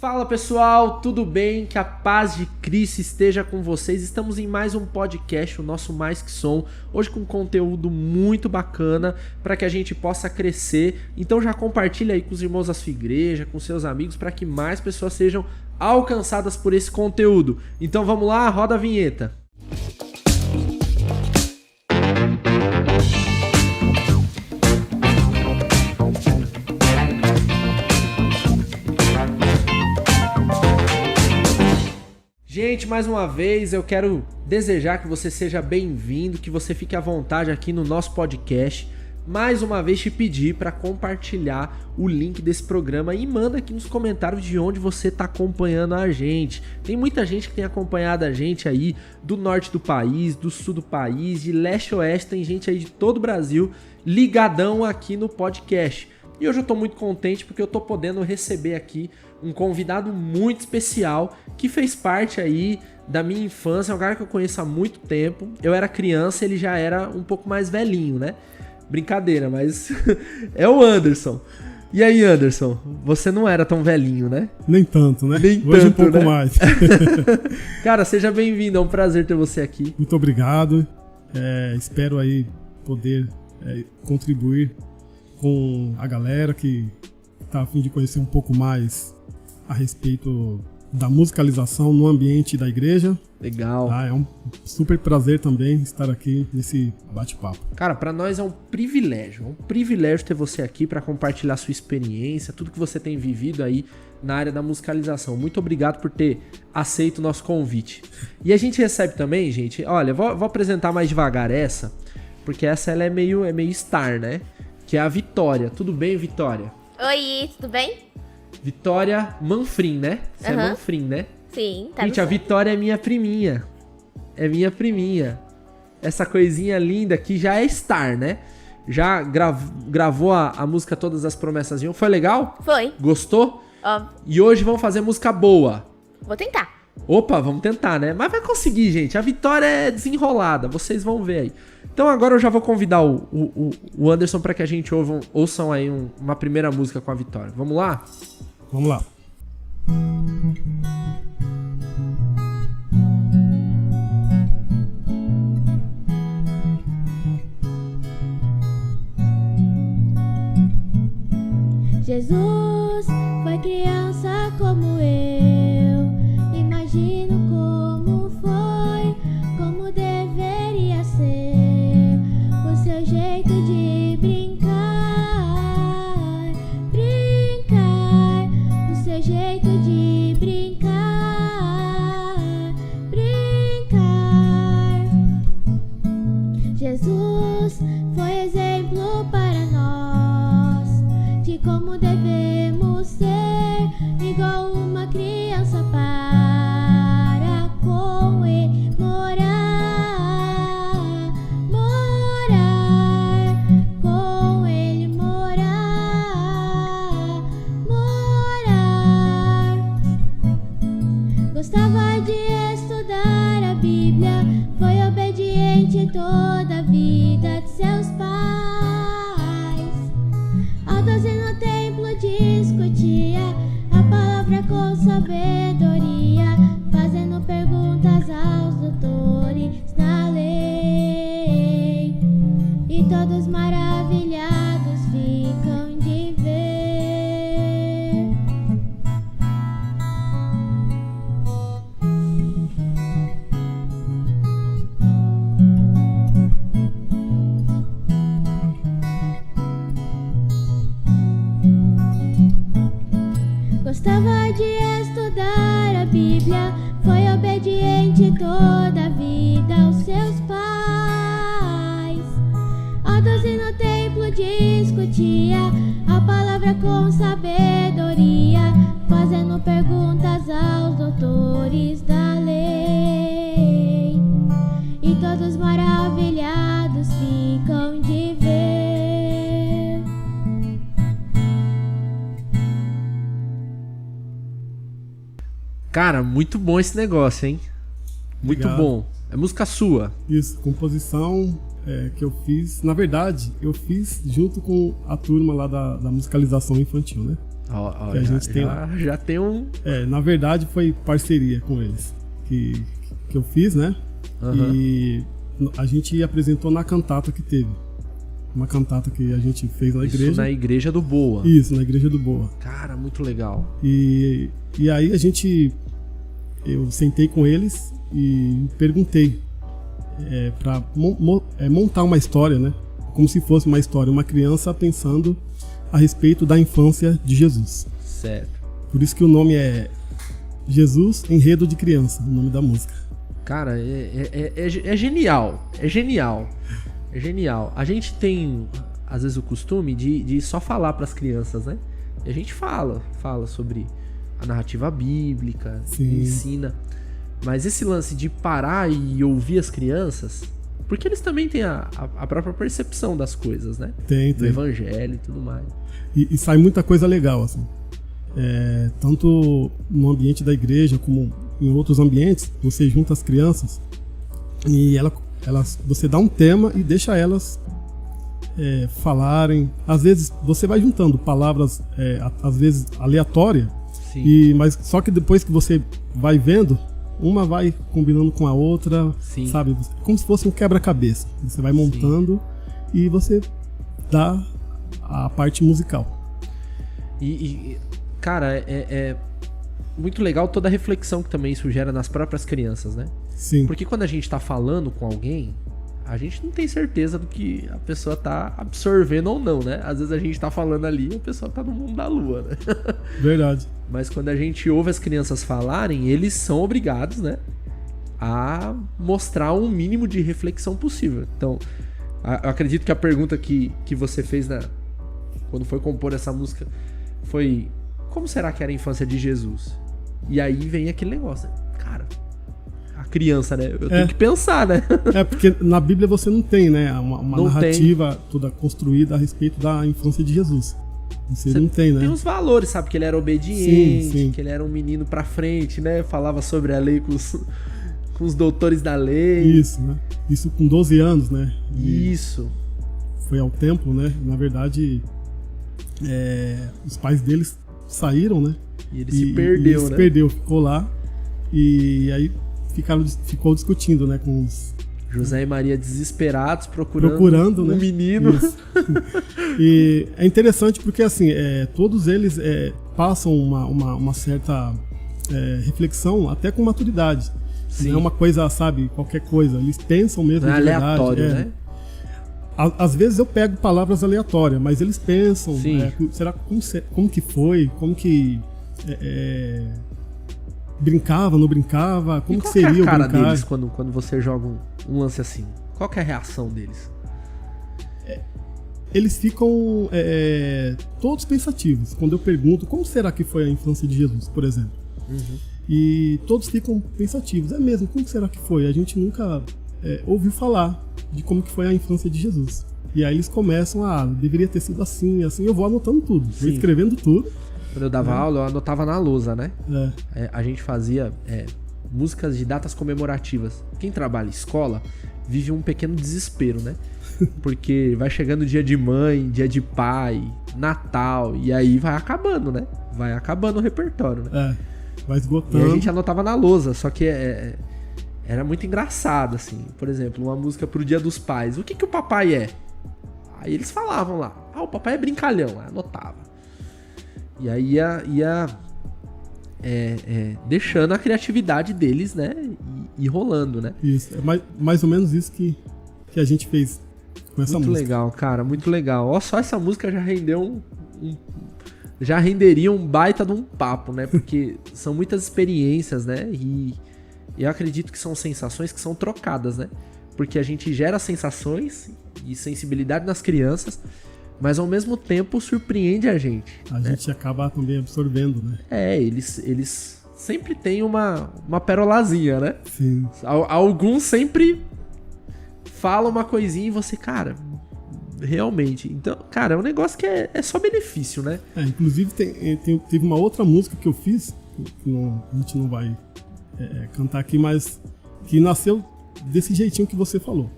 Fala pessoal, tudo bem? Que a paz de Cristo esteja com vocês. Estamos em mais um podcast, o nosso Mais Que Som, hoje com conteúdo muito bacana para que a gente possa crescer. Então já compartilha aí com os irmãos da sua igreja, com seus amigos, para que mais pessoas sejam alcançadas por esse conteúdo. Então vamos lá, roda a vinheta. Gente, mais uma vez eu quero desejar que você seja bem-vindo, que você fique à vontade aqui no nosso podcast. Mais uma vez te pedir para compartilhar o link desse programa e manda aqui nos comentários de onde você está acompanhando a gente. Tem muita gente que tem acompanhado a gente aí do norte do país, do sul do país, de leste a oeste, tem gente aí de todo o Brasil ligadão aqui no podcast. E hoje eu tô muito contente porque eu tô podendo receber aqui um convidado muito especial que fez parte aí da minha infância, é um cara que eu conheço há muito tempo. Eu era criança, ele já era um pouco mais velhinho, né? Brincadeira, mas é o Anderson. E aí, Anderson, você não era tão velhinho, né? Nem tanto, né? Nem Hoje tanto, um pouco né? mais. Cara, seja bem-vindo, é um prazer ter você aqui. Muito obrigado. Espero aí poder contribuir com a galera que tá a fim de conhecer um pouco mais a respeito da musicalização no ambiente da igreja. Legal. É um super prazer também estar aqui nesse bate-papo. Cara, pra nós é um privilégio ter você aqui pra compartilhar sua experiência, tudo que você tem vivido aí na área da musicalização. Muito obrigado por ter aceito o nosso convite. E a gente recebe também, gente, olha, vou apresentar mais devagar essa, porque essa ela é meio star, né? Que é a Vitória. Tudo bem, Vitória? Oi, tudo bem? Vitória Manfrim, né? Você é Manfrim, né? Sim, tá. Gente, a Vitória é minha priminha. É minha priminha. Essa coisinha linda aqui já é star, né? Já gravou a música Todas as Promessas Vinham. Foi legal? Foi. Gostou? Ó, E hoje vamos fazer música boa. vou tentar. Opa, vamos tentar, né? Mas vai conseguir, gente. A Vitória é desenrolada. Vocês vão ver aí. Então agora eu já vou convidar o Anderson para que a gente ouçam aí uma primeira música com a Vitória. Vamos lá? Vamos lá. Jesus foi criança como eu, imagino como foi, como deveria ser, o seu jeito de brincar, o seu jeito de brincar. Jesus foi exemplo para nós, de como devemos ser, igual uma criança para com ele morar, com ele morar. Gostava de estudar a Bíblia, foi obediente toda a vida de seus pais. Ao 12 no templo discutia a palavra com sabedoria, fazendo perguntas aos doutores na lei. E todos maravilhados ficam de ver. Gostava de estudar a Bíblia, foi obediente toda a vida aos seus pais. Ao 12 no templo discutia a palavra com sabedoria, fazendo perguntas aos doutores da lei. E todos maravilhados ficam de ver. Cara, muito bom esse negócio, hein? Muito Obrigado. bom. É música sua. Isso, composição que eu fiz. Na verdade, eu fiz junto com a turma lá da musicalização infantil, né? Que a gente tem lá. Já tem um... Na verdade foi parceria com eles que eu fiz, né? Aham. E a gente apresentou na cantata que teve. Uma cantata que a gente fez na igreja. Isso na igreja do Boa. Isso, na igreja do Boa. Cara, muito legal. E aí eu sentei com eles e perguntei para montar uma história, né? Como se fosse uma história, uma criança pensando a respeito da infância de Jesus. Certo. Por isso que o nome é Jesus Enredo de Criança, o nome da música. Cara, é genial. É genial. É genial. A gente tem, às vezes, o costume de só falar pras crianças, né? E a gente fala sobre a narrativa bíblica, Sim. ensina. Mas esse lance de parar e ouvir as crianças, porque eles também têm a própria percepção das coisas, né? Tem. Do evangelho e tudo mais. E sai muita coisa legal, assim. Tanto no ambiente da igreja como em outros ambientes, você junta as crianças e você dá um tema e deixa elas falarem. Às vezes você vai juntando palavras, às vezes aleatórias, Sim. mas só que depois que você vai vendo, uma vai combinando com a outra, Sim. sabe? Como se fosse um quebra-cabeça. Você vai montando e você dá a parte musical. Cara, é muito legal toda a reflexão que também isso gera nas próprias crianças, né? Sim. Porque quando a gente tá falando com alguém, a gente não tem certeza do que a pessoa tá absorvendo ou não, né? Às vezes a gente tá falando ali e a pessoa tá no mundo da lua, né? Verdade. Mas quando a gente ouve as crianças falarem, eles são obrigados, né, a mostrar um mínimo de reflexão possível. Então, eu acredito que a pergunta que você fez quando foi compor essa música foi: como será que era a infância de Jesus? E aí vem aquele negócio, né? Cara, a criança, né? Eu tenho que pensar, né? Porque na Bíblia você não tem, né, uma Não narrativa toda construída a respeito da infância de Jesus. Você não tem, né? Tem os valores, sabe? Que ele era obediente, Sim. que ele era um menino pra frente, né? Falava sobre a lei com os doutores da lei. Isso, né? Isso com 12 anos, né? E Isso. foi ao templo, né? Na verdade, os pais deles saíram, né? E ele se perdeu, ele né? se perdeu, ficou lá. E aí ficou discutindo, né? Com os... José e Maria desesperados procurando né? um menino. Isso. E é interessante porque, assim, todos eles passam uma certa reflexão, até com maturidade. Sim. Não é uma coisa, sabe, qualquer coisa. Eles pensam mesmo Não é de verdade. aleatório, né? Às vezes eu pego palavras aleatórias, mas eles pensam. Sim. Será como que foi? Como que brincava, não brincava? Como E que qual que é seria a cara o brincar? deles quando você joga um lance assim? Qual que é a reação deles? Eles ficam todos pensativos. Quando eu pergunto como será que foi a infância de Jesus, por exemplo. Uhum. E todos ficam pensativos. É mesmo, como será que foi? A gente nunca ouviu falar de como que foi a infância de Jesus. E aí eles começam deveria ter sido assim, assim. Eu vou anotando tudo, vou Sim. escrevendo tudo. Quando eu dava aula, eu anotava na lousa, né? A gente fazia músicas de datas comemorativas. Quem trabalha em escola vive um pequeno desespero, né? Porque vai chegando dia de mãe, dia de pai, Natal, e aí vai acabando, né? Vai acabando o repertório, né? Vai E esgotando. a gente anotava na lousa, só que era muito engraçado, assim. Por exemplo, uma música pro Dia dos Pais. O que o papai é? Aí eles falavam lá. O papai é brincalhão. Aí anotava. E aí ia deixando a criatividade deles, né? E rolando, né? Isso, é mais ou menos isso que a gente fez com essa Muito música. legal, cara. Muito legal. Ó, só essa música já rendeu já renderia um baita de um papo, né? Porque são muitas experiências, né? E eu acredito que são sensações que são trocadas, né? Porque a gente gera sensações e sensibilidade nas crianças, mas ao mesmo tempo surpreende a gente. A gente acaba também absorvendo, né? Eles sempre têm uma perolazinha, né? Sim. Alguns sempre falam uma coisinha e você, cara, realmente. Então, cara, é um negócio que é só benefício, né? Inclusive teve uma outra música que eu fiz, que a gente não vai cantar aqui, mas que nasceu desse jeitinho que você falou.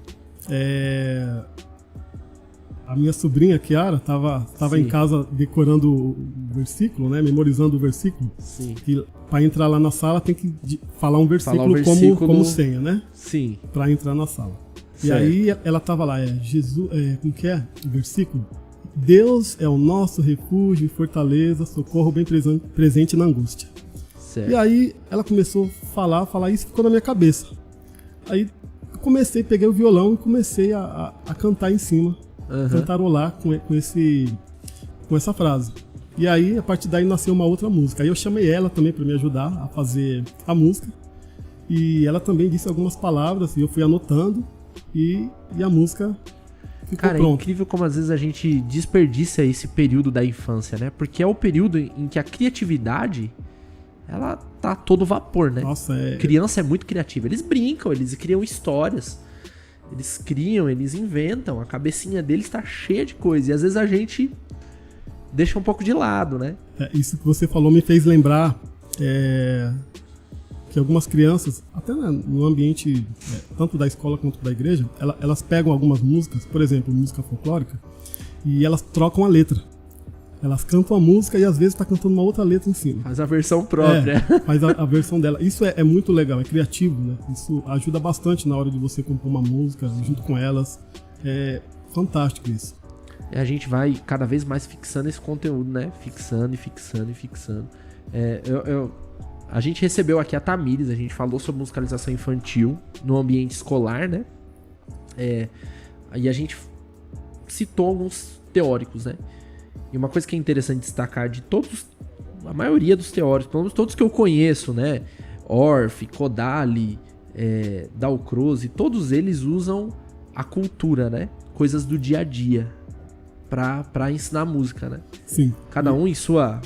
A minha sobrinha, Kiara, tava em casa decorando o versículo, né? Memorizando o versículo. Sim. E para entrar lá na sala tem que falar um versículo, como senha, né? Sim. Para entrar na sala. Certo. E aí ela tava lá, Jesus, como que é o versículo? Deus é o nosso refúgio e fortaleza, socorro bem presente na angústia. Certo. E aí ela começou a falar isso, ficou na minha cabeça. Aí eu peguei o violão e comecei a cantar em cima. Cantarolar com essa frase. E aí, a partir daí, nasceu uma outra música. Aí eu chamei ela também para me ajudar a fazer a música. E ela também disse algumas palavras e eu fui anotando e a música ficou Cara, pronta. é incrível como às vezes a gente desperdiça esse período da infância, né? Porque é o período em que a criatividade, ela tá a todo vapor, né? Nossa, Criança é muito criativa. Eles brincam, eles criam histórias. Eles criam, eles inventam. A cabecinha deles tá cheia de coisa. E às vezes a gente deixa um pouco de lado, né? Isso que você falou me fez lembrar que algumas crianças, até no ambiente tanto da escola quanto da igreja, elas pegam algumas músicas, por exemplo, música folclórica, e elas trocam a letra. Elas cantam a música e às vezes tá cantando uma outra letra em cima. Faz a versão própria. Faz a versão dela. Isso é muito legal, é criativo, né? Isso ajuda bastante na hora de você compor uma música junto com elas. É fantástico isso. E a gente vai cada vez mais fixando esse conteúdo, né? Fixando e fixando e fixando. A gente recebeu aqui a Tamires, a gente falou sobre musicalização infantil no ambiente escolar, né? E a gente citou alguns teóricos, né? E uma coisa que é interessante destacar de todos, a maioria dos teóricos, pelo menos todos que eu conheço, né? Orff, Kodali, Dalcroze, todos eles usam a cultura, né? Coisas do dia a dia pra ensinar música, né? Sim. Cada um em sua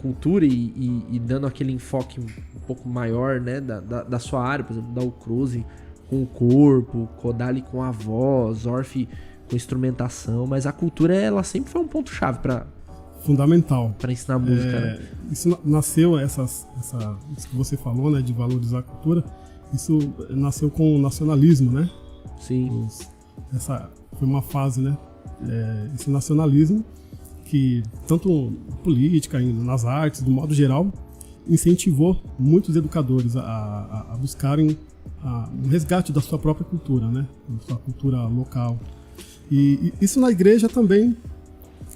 cultura e dando aquele enfoque um pouco maior, né? Da sua área, por exemplo, Dalcroze com o corpo, Kodali com a voz, Orff com instrumentação, mas a cultura, ela sempre foi um ponto-chave fundamental para ensinar música, né? Isso nasceu, isso que você falou, né, de valorizar a cultura, isso nasceu com o nacionalismo, né? Sim. Essa foi uma fase, né? Esse nacionalismo que, tanto política, nas artes, do modo geral, incentivou muitos educadores a buscarem um resgate da sua própria cultura, né? Da sua cultura local. E isso na igreja também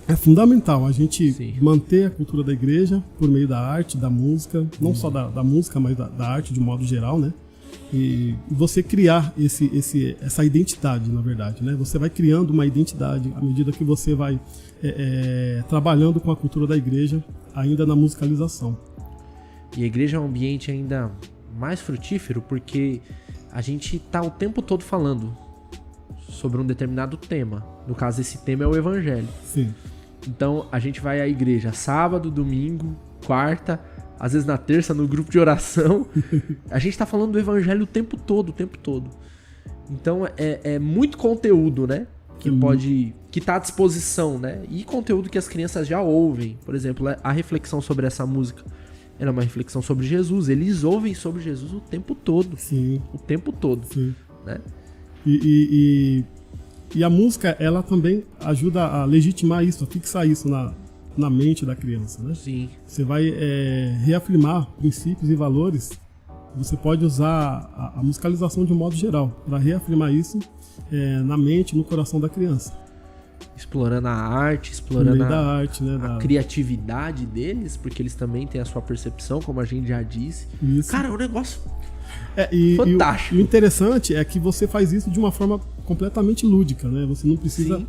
é fundamental, a gente manter a cultura da igreja por meio da arte, da música, não só da música, mas da arte de modo geral, né? E você criar essa identidade, na verdade, né? Você vai criando uma identidade à medida que você vai trabalhando com a cultura da igreja, ainda na musicalização. E a igreja é um ambiente ainda mais frutífero porque a gente tá o tempo todo falando sobre um determinado tema. No caso, esse tema é o evangelho. Sim. Então, a gente vai à igreja sábado, domingo, quarta, às vezes na terça, no grupo de oração. A gente tá falando do evangelho o tempo todo. Então, é muito conteúdo, né? Que tá à disposição, né? E conteúdo que as crianças já ouvem. Por exemplo, a reflexão sobre essa música era uma reflexão sobre Jesus. Eles ouvem sobre Jesus o tempo todo. Sim. O tempo todo. Sim. Né? E a música, ela também ajuda a legitimar isso, a fixar isso na mente da criança, né? Sim. Você vai reafirmar princípios e valores. Você pode usar a musicalização de um modo geral para reafirmar isso na mente, no coração da criança. Explorando a arte, explorando da arte, né? A criatividade deles, porque eles também têm a sua percepção, como a gente já disse. Isso. Cara, é um negócio fantástico. E o interessante é que você faz isso de uma forma completamente lúdica, né? Você não precisa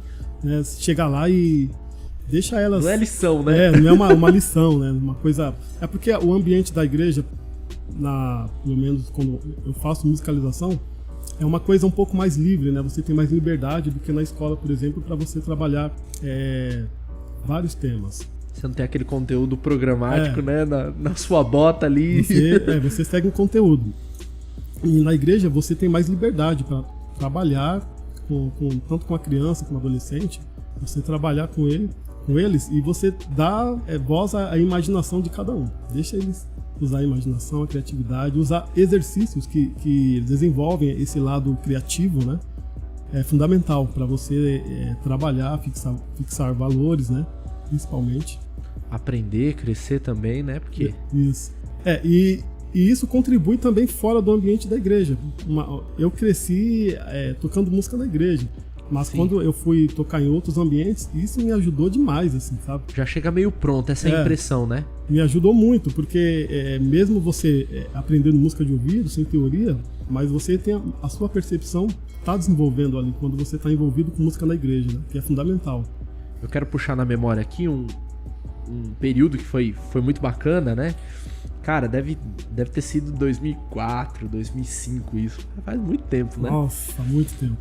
chegar lá e deixa elas... Não é lição, né? Não é uma lição, né? Uma coisa... É porque o ambiente da igreja, pelo menos quando eu faço musicalização, é uma coisa um pouco mais livre, né? Você tem mais liberdade do que na escola, por exemplo, para você trabalhar vários temas. Você não tem aquele conteúdo programático, né? Na sua bota ali. Você segue um conteúdo. E na igreja você tem mais liberdade para trabalhar tanto com a criança como o adolescente. Você trabalhar com eles e você dá voz à imaginação de cada um. Deixa eles usar a imaginação, a criatividade, usar exercícios que desenvolvem esse lado criativo, né? é fundamental para você trabalhar, fixar valores, né? Principalmente. Aprender, crescer também, né? Porque... Isso. E isso contribui também fora do ambiente da igreja. Eu cresci tocando música na igreja, mas Sim. quando eu fui tocar em outros ambientes, isso me ajudou demais, assim, sabe? Já chega meio pronto, essa é a impressão, né? Me ajudou muito, porque mesmo você aprendendo música de ouvido, sem teoria, mas você tem a sua percepção tá desenvolvendo ali quando você tá envolvido com música na igreja, né? Que é fundamental. Eu quero puxar na memória aqui um período que foi muito bacana, né? Cara, deve ter sido 2004, 2005 isso. Faz muito tempo, né? Nossa, muito tempo.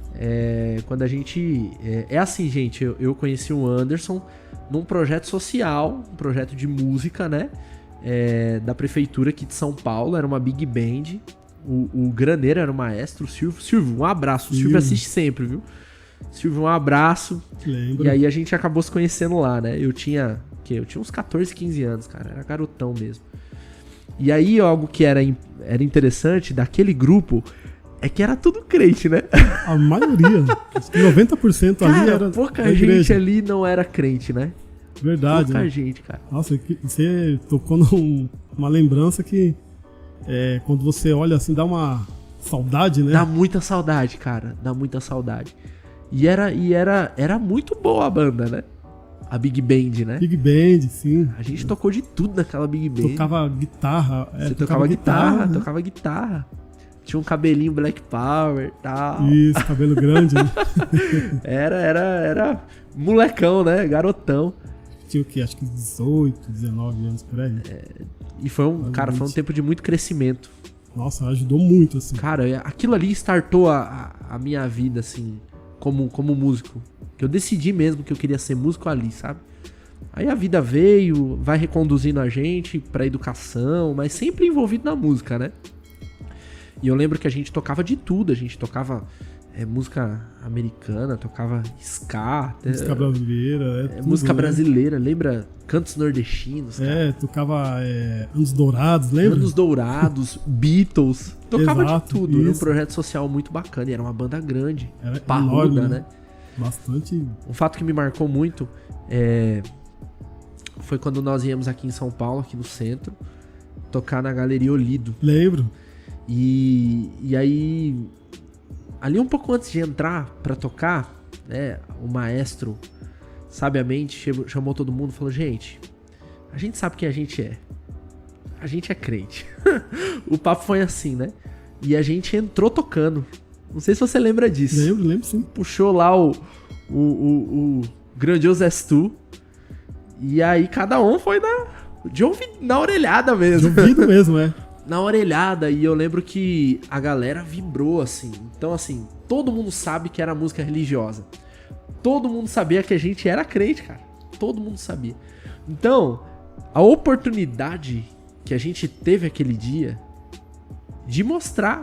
Quando a gente... É assim, gente, eu conheci o Anderson num projeto social, um projeto de música, né? Da prefeitura aqui de São Paulo, era uma big band. O Graneiro era o maestro, o Silvio. Silvio, um abraço. O Silvio assiste sempre, viu? Silvio, um abraço. Lembro. E aí a gente acabou se conhecendo lá, né? Eu tinha uns 14, 15 anos, cara. Era garotão mesmo. E aí algo que era interessante daquele grupo é que era tudo crente, né? A maioria, 90% cara, ali era pouca da gente igreja. ali não era crente, né? Verdade. Pouca né? gente, cara. Nossa, você tocou numa lembrança que quando você olha assim, dá uma saudade, né? Dá muita saudade, cara. Dá muita saudade. E era muito boa a banda, né? A Big Band, né? Big Band, sim. A gente tocou de tudo naquela Big Band. Tocava guitarra. Você tocava guitarra, né? tocava guitarra. Tinha um cabelinho Black Power e tal. Isso, cabelo grande, né? Era molecão, né? Garotão. Tinha o quê? Acho que 18, 19 anos por aí. E foi um tempo de muito crescimento. Nossa, ajudou muito, assim. Cara, aquilo ali startou a minha vida, assim, como músico. Que eu decidi mesmo que eu queria ser músico ali, sabe? Aí a vida veio, vai reconduzindo a gente pra educação, mas sempre envolvido na música, né? E eu lembro que a gente tocava de tudo, a gente tocava música americana, tocava ska. Música brasileira, tudo, música brasileira, lembra? Cantos nordestinos, cara. Tocava Anos Dourados, lembra? Anos Dourados, Beatles, tocava Exato, de tudo. Era um isso. projeto social muito bacana, e era uma banda grande, Era parruda, enorme, né? Bastante. Um fato que me marcou muito foi quando nós íamos aqui em São Paulo, aqui no centro, tocar na Galeria Olido. Lembro. E aí, ali um pouco antes de entrar pra tocar, né, o maestro, sabiamente, chamou todo mundo e falou: gente, a gente sabe quem a gente é. A gente é crente. O papo foi assim, né? E a gente entrou tocando. Não sei se você lembra disso. Lembro sim. Puxou lá o grandioso És Tu. E aí cada um foi na orelhada mesmo. De ouvido mesmo, Na orelhada. E eu lembro que a galera vibrou, assim. Então, assim, todo mundo sabe que era música religiosa. Todo mundo sabia que a gente era crente, cara. Todo mundo sabia. Então, a oportunidade que a gente teve aquele dia de mostrar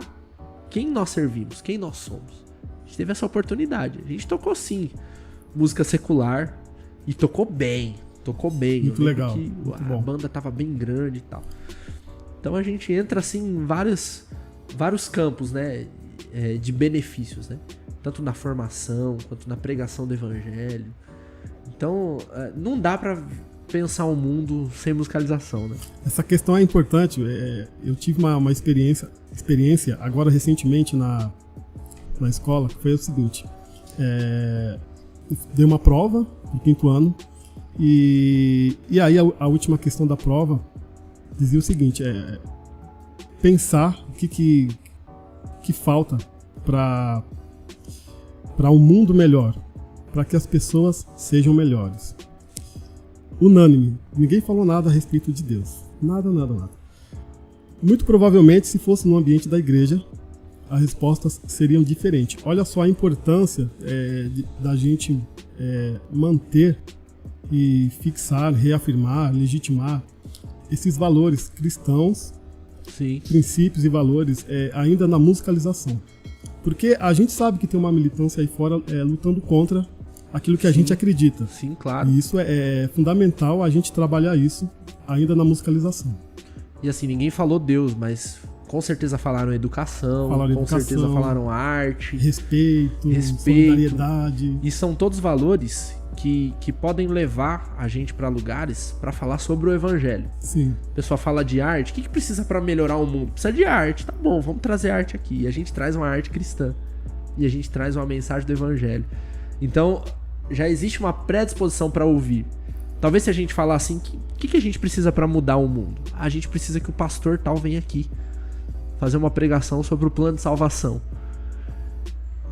quem nós servimos, quem nós somos. A gente teve essa oportunidade. A gente tocou, sim, música secular. E tocou bem. Muito legal. Muito bom. Banda tava bem grande e tal. Então a gente entra, assim, em vários campos, né? De benefícios, né? Tanto na formação, quanto na pregação do evangelho. Então, não dá pra pensar um mundo sem musicalização, né? Essa questão é importante. Eu tive uma experiência agora recentemente na escola, que foi o seguinte. Dei uma prova no 5º ano e aí a última questão da prova dizia o seguinte: pensar o que falta para um mundo melhor, para que as pessoas sejam melhores. Unânime, ninguém falou nada a respeito de Deus. Nada. Muito provavelmente, se fosse no ambiente da igreja, as respostas seriam diferentes. Olha só a importância da gente manter e fixar, reafirmar, legitimar esses valores cristãos, Sim. princípios e valores ainda na musicalização. Porque a gente sabe que tem uma militância aí fora lutando contra aquilo que a gente acredita. Sim, claro. E isso é fundamental a gente trabalhar isso ainda na musicalização. E assim, ninguém falou Deus, mas com certeza falaram educação, certeza falaram arte, respeito, solidariedade. E são todos valores que podem levar a gente para lugares para falar sobre o evangelho. Sim. O pessoal fala de arte. O que precisa para melhorar o mundo? Precisa de arte. Tá bom, vamos trazer arte aqui. E a gente traz uma arte cristã. E a gente traz uma mensagem do evangelho. Então, já existe uma predisposição para ouvir. Talvez se a gente falar assim, o que a gente precisa para mudar o mundo? A gente precisa que o pastor tal venha aqui fazer uma pregação sobre o plano de salvação.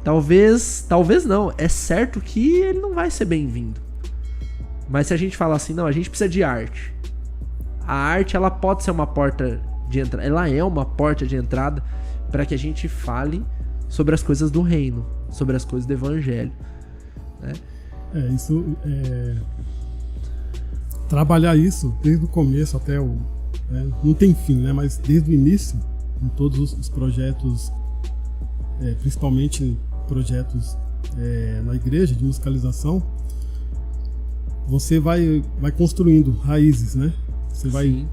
Talvez não. É certo que ele não vai ser bem-vindo. Mas se a gente falar assim, não, a gente precisa de arte. A arte, ela pode ser uma porta de entrada. Ela é uma porta de entrada para que a gente fale sobre as coisas do reino, sobre as coisas do evangelho, né? Trabalhar isso desde o começo até o... não tem fim, né? Mas desde o início, em todos os projetos, principalmente projetos na igreja de musicalização, você vai construindo raízes, né? Você vai... Sim.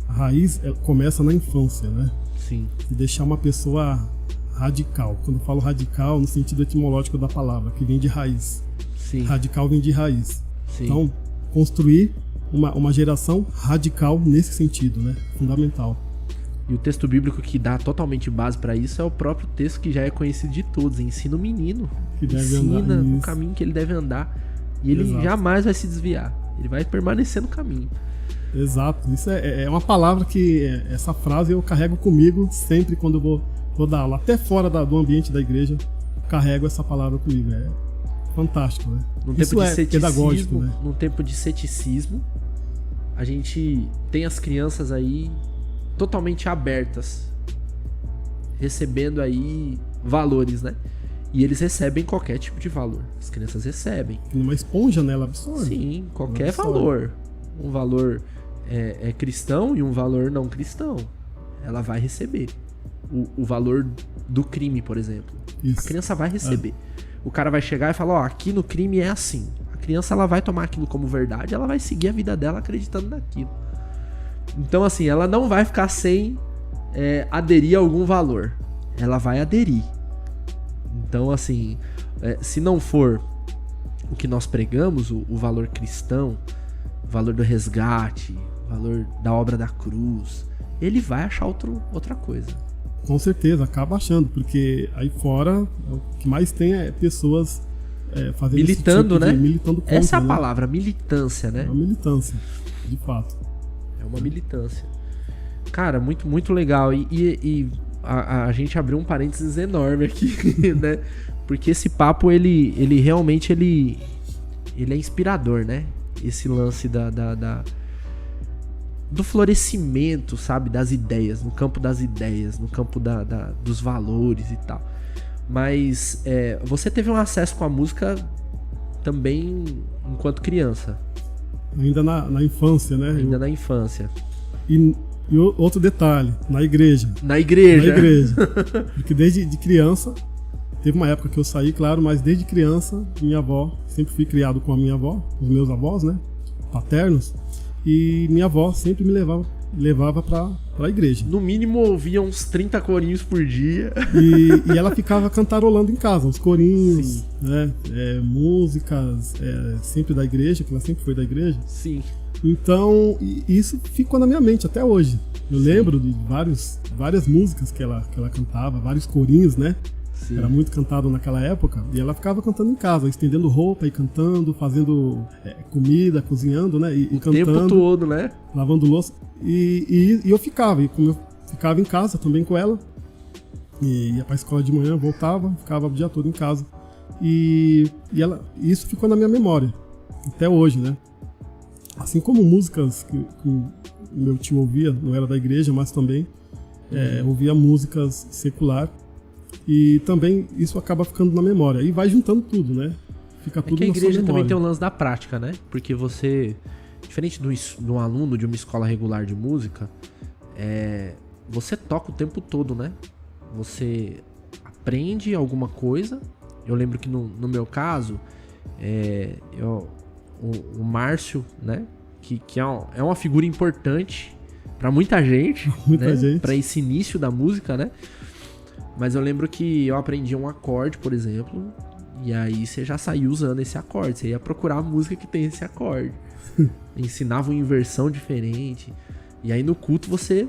A raiz começa na infância, né? Sim. E deixar uma pessoa radical. Quando eu falo radical, no sentido etimológico da palavra, que vem de raiz. Sim. Radical vem de raiz. Sim. Então, construir uma geração radical nesse sentido, né? Fundamental. E o texto bíblico que dá totalmente base para isso é o próprio texto que já é conhecido de todos. Ensina o menino. Que deve ensina andar, o caminho que ele deve andar. E ele Exato. jamais vai se desviar. Ele vai permanecer no caminho. Exato. Isso é uma palavra que... essa frase eu carrego comigo sempre quando eu vou dar aula. Até fora do ambiente da igreja, carrego essa palavra comigo. É fantástico, né? Isso pedagógico, né? Num tempo de ceticismo, a gente tem as crianças aí totalmente abertas, recebendo aí valores, né? E eles recebem qualquer tipo de valor. As crianças recebem. Uma esponja, né? Ela absorve. Sim, qualquer valor. Um valor cristão e um valor não cristão. Ela vai receber. O valor do crime, por exemplo. Isso. A criança vai receber. O cara vai chegar e falar, aqui no crime é assim. A criança, ela vai tomar aquilo como verdade, ela vai seguir a vida dela acreditando naquilo. Então, assim, ela não vai ficar sem aderir a algum valor. Ela vai aderir. Então, assim, se não for o que nós pregamos, o valor cristão, o valor do resgate, o valor da obra da cruz, ele vai achar outra coisa. Com certeza, acaba achando, porque aí fora o que mais tem é pessoas fazendo militando, esse tipo né? Militando contra, essa é a né? palavra, militância, né? É uma militância, de fato. É uma militância. Cara, muito, muito legal. E a gente abriu um parênteses enorme aqui, né? Porque esse papo, ele realmente ele é inspirador, né? Esse lance do florescimento, sabe? Das ideias, no campo das ideias, no campo dos valores e tal. Mas você teve um acesso com a música também enquanto criança. Ainda na infância, né? Ainda na infância. E outro detalhe, na igreja. Na igreja. Porque desde criança, teve uma época que eu saí, claro, mas desde criança, minha avó, sempre fui criado com a minha avó, os meus avós, né? Paternos. E minha avó sempre me levava pra igreja. No mínimo ouvia uns 30 corinhos por dia. E ela ficava cantarolando em casa, uns corinhos, né? Músicas, sempre da igreja, que ela sempre foi da igreja. Sim. Então, isso ficou na minha mente até hoje. Eu lembro de várias músicas que ela cantava, vários corinhos, né? Sim. Era muito cantado naquela época. E ela ficava cantando em casa, estendendo roupa e cantando, fazendo comida, cozinhando, né? E cantando. O tempo todo, né? Lavando louça. E eu ficava. E como eu ficava em casa também com ela, e ia pra escola de manhã, voltava, ficava o dia todo em casa. E isso ficou na minha memória, até hoje, né? Assim como músicas que meu tio ouvia, não era da igreja, mas também ouvia músicas secular. E também isso acaba ficando na memória. E vai juntando tudo, né? Fica tudo na sua memória. Que a igreja também tem o lance da prática, né? Porque você, diferente de um aluno de uma escola regular de música, você toca o tempo todo, né? Você aprende alguma coisa. Eu lembro que no meu caso, o Márcio, né? Que é uma figura importante pra muita gente, Muita né? gente. Pra esse início da música, né? Mas eu lembro que eu aprendi um acorde, por exemplo, e aí você já saiu usando esse acorde. Você ia procurar a música que tem esse acorde. Ensinava uma inversão diferente. E aí no culto você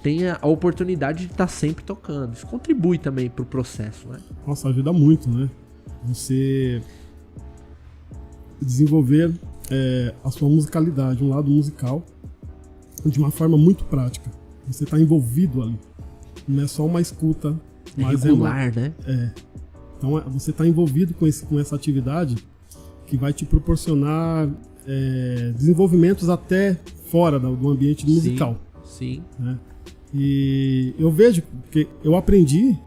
tem a oportunidade de estar sempre tocando. Isso contribui também pro processo, né? Nossa, ajuda muito, né? Você desenvolver a sua musicalidade, um lado musical, de uma forma muito prática. Você está envolvido ali. Não é só uma escuta, mas regular, né? Então você está envolvido com essa atividade que vai te proporcionar desenvolvimentos até fora do ambiente musical. Sim. Né? E eu vejo que eu aprendi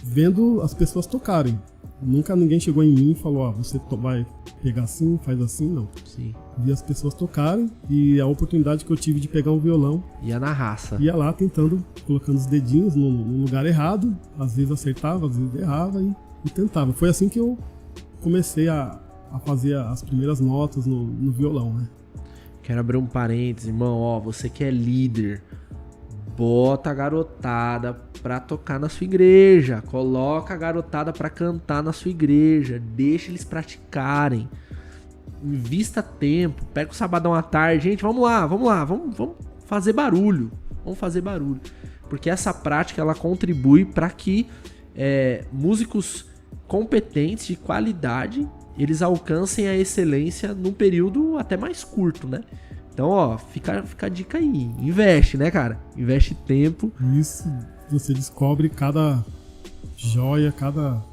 vendo as pessoas tocarem. Nunca ninguém chegou em mim e falou, você vai pegar assim, faz assim, não. Sim. Vi as pessoas tocarem e a oportunidade que eu tive de pegar um violão, Ia na raça. ia lá tentando, colocando os dedinhos no lugar errado, às vezes acertava, às vezes errava e tentava. Foi assim que eu comecei a fazer as primeiras notas no violão, né? Quero abrir um parênteses, irmão, você que é líder, bota a garotada pra tocar na sua igreja, coloca a garotada pra cantar na sua igreja, deixa eles praticarem, invista tempo, pega o sabadão à tarde, gente, vamos lá, vamos fazer barulho, porque essa prática ela contribui para que músicos competentes de qualidade eles alcancem a excelência num período até mais curto, né? Então, fica a dica aí. Investe, né, cara? Investe tempo. Isso, você descobre cada joia, cada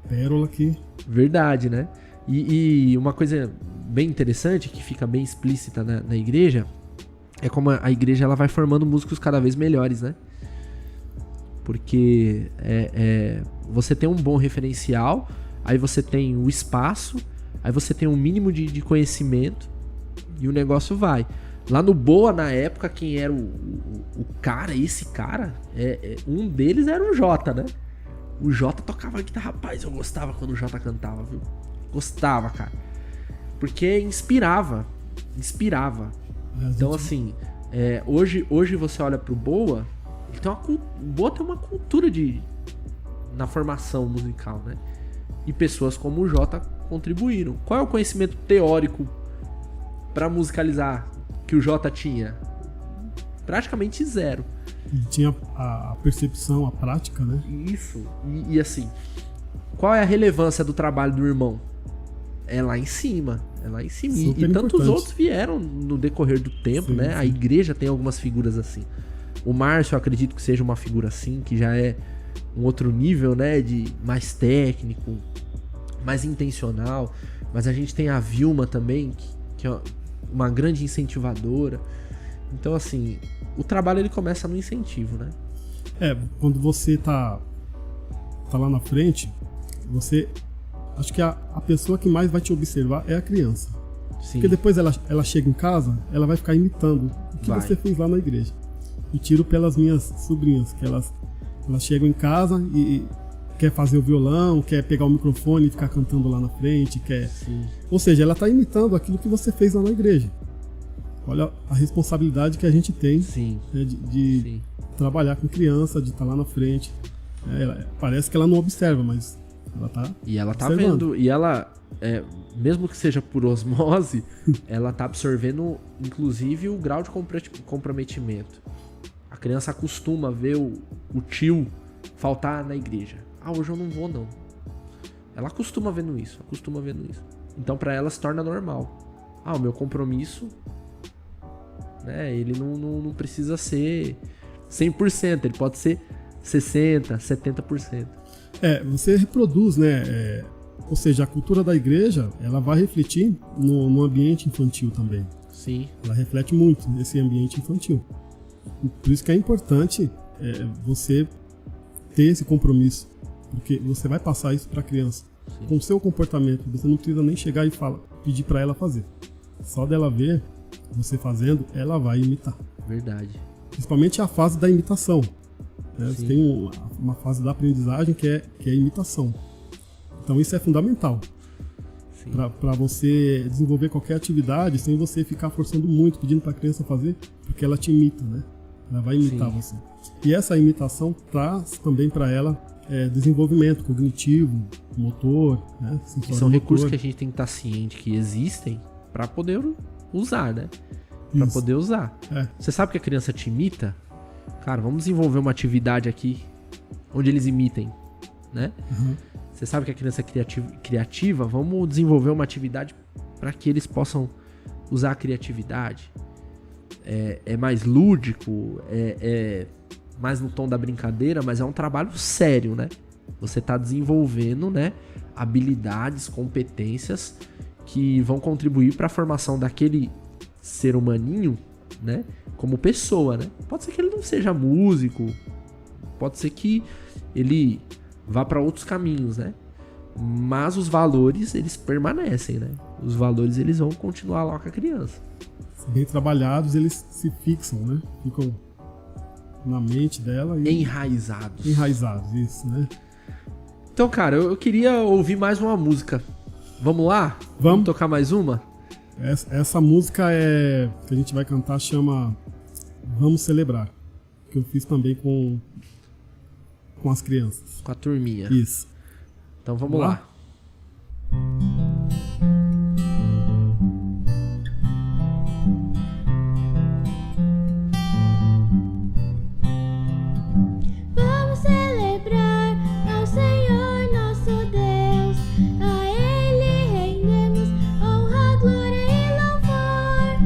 pérola que... Verdade, né? E uma coisa bem interessante, que fica bem explícita na igreja, é como a igreja ela vai formando músicos cada vez melhores, né? Porque você tem um bom referencial, aí você tem o espaço, aí você tem um mínimo de conhecimento, e o negócio vai. Lá no Boa, na época, quem era o cara, esse cara, um deles era o Jota, né? O Jota tocava guitarra. Rapaz, eu gostava quando o Jota cantava, viu? Gostava, cara. Porque inspirava. Então, assim, hoje você olha pro Boa, o Boa tem uma cultura na formação musical, né? E pessoas como o Jota contribuíram. Qual é o conhecimento teórico pra musicalizar que o Jota tinha? Praticamente zero. Ele tinha a percepção, a prática, né? Isso. E assim, qual é a relevância do trabalho do irmão? É lá em cima. Super E tantos importante. outros vieram no decorrer do tempo, né? Sim. A igreja tem algumas figuras assim. O Márcio, eu acredito que seja uma figura assim, que já é um outro nível, né? De mais técnico, mais intencional. Mas a gente tem a Vilma também, que é uma grande incentivadora. Então, assim, o trabalho ele começa no incentivo, né? Quando você tá lá na frente, acho que a pessoa que mais vai te observar é a criança. Sim. Porque depois ela chega em casa, ela vai ficar imitando o que você fez lá na igreja. E tiro pelas minhas sobrinhas, que elas chegam em casa e quer fazer o violão, quer pegar o microfone e ficar cantando lá na frente, Sim. Ou seja, ela está imitando aquilo que você fez lá na igreja. Olha a responsabilidade que a gente tem, Sim. né, de Sim. trabalhar com criança, de estar lá na frente. Parece que ela não observa, mas ela tá E ela tá observando. vendo, e ela, mesmo que seja por osmose, ela tá absorvendo, inclusive, o grau de comprometimento. A criança acostuma ver o tio faltar na igreja. Hoje eu não vou, não. Ela acostuma vendo isso. Então, pra ela se torna normal. O meu compromisso, né, ele não precisa ser 100%, ele pode ser 60%, 70%. Você reproduz, né? Ou seja, a cultura da igreja, ela vai refletir no ambiente infantil também. Sim. Ela reflete muito nesse ambiente infantil. E por isso que é importante você ter esse compromisso, porque você vai passar isso para a criança. Sim. Com o seu comportamento, você não precisa nem chegar e pedir para ela fazer. Só dela ver você fazendo, ela vai imitar. Verdade. Principalmente a fase da imitação. Né? Você Sim. tem uma fase da aprendizagem que é a imitação. Então isso é fundamental. Para você desenvolver qualquer atividade sem você ficar forçando muito, pedindo para a criança fazer, porque ela te imita, né? Ela vai imitar você. E essa imitação traz também para ela desenvolvimento cognitivo, motor, né? Que são recursos que a gente tem que estar ciente que existem para poder usar, né? Para poder usar. Você sabe que a criança te imita? Cara, vamos desenvolver uma atividade aqui onde eles imitem, né? Você sabe que a criança é criativa? Vamos desenvolver uma atividade para que eles possam usar a criatividade. É mais lúdico, é mais no tom da brincadeira, mas é um trabalho sério, né? Você está desenvolvendo, né, habilidades, competências que vão contribuir para a formação daquele ser humaninho, né, como pessoa, né? Pode ser que ele não seja músico, pode ser que ele vá para outros caminhos, né? Mas os valores, eles permanecem, né? Os valores, eles vão continuar lá com a criança. Bem trabalhados, eles se fixam, né? Ficam na mente dela. E enraizados, isso, né? Então, cara, eu queria ouvir mais uma música. Vamos lá? Vamos tocar mais uma? Essa música que a gente vai cantar chama Vamos Celebrar, que eu fiz também com as crianças. Com a turminha. Isso. Então vamos lá. Vamos celebrar ao Senhor nosso Deus, a Ele rendemos honra, glória e louvor.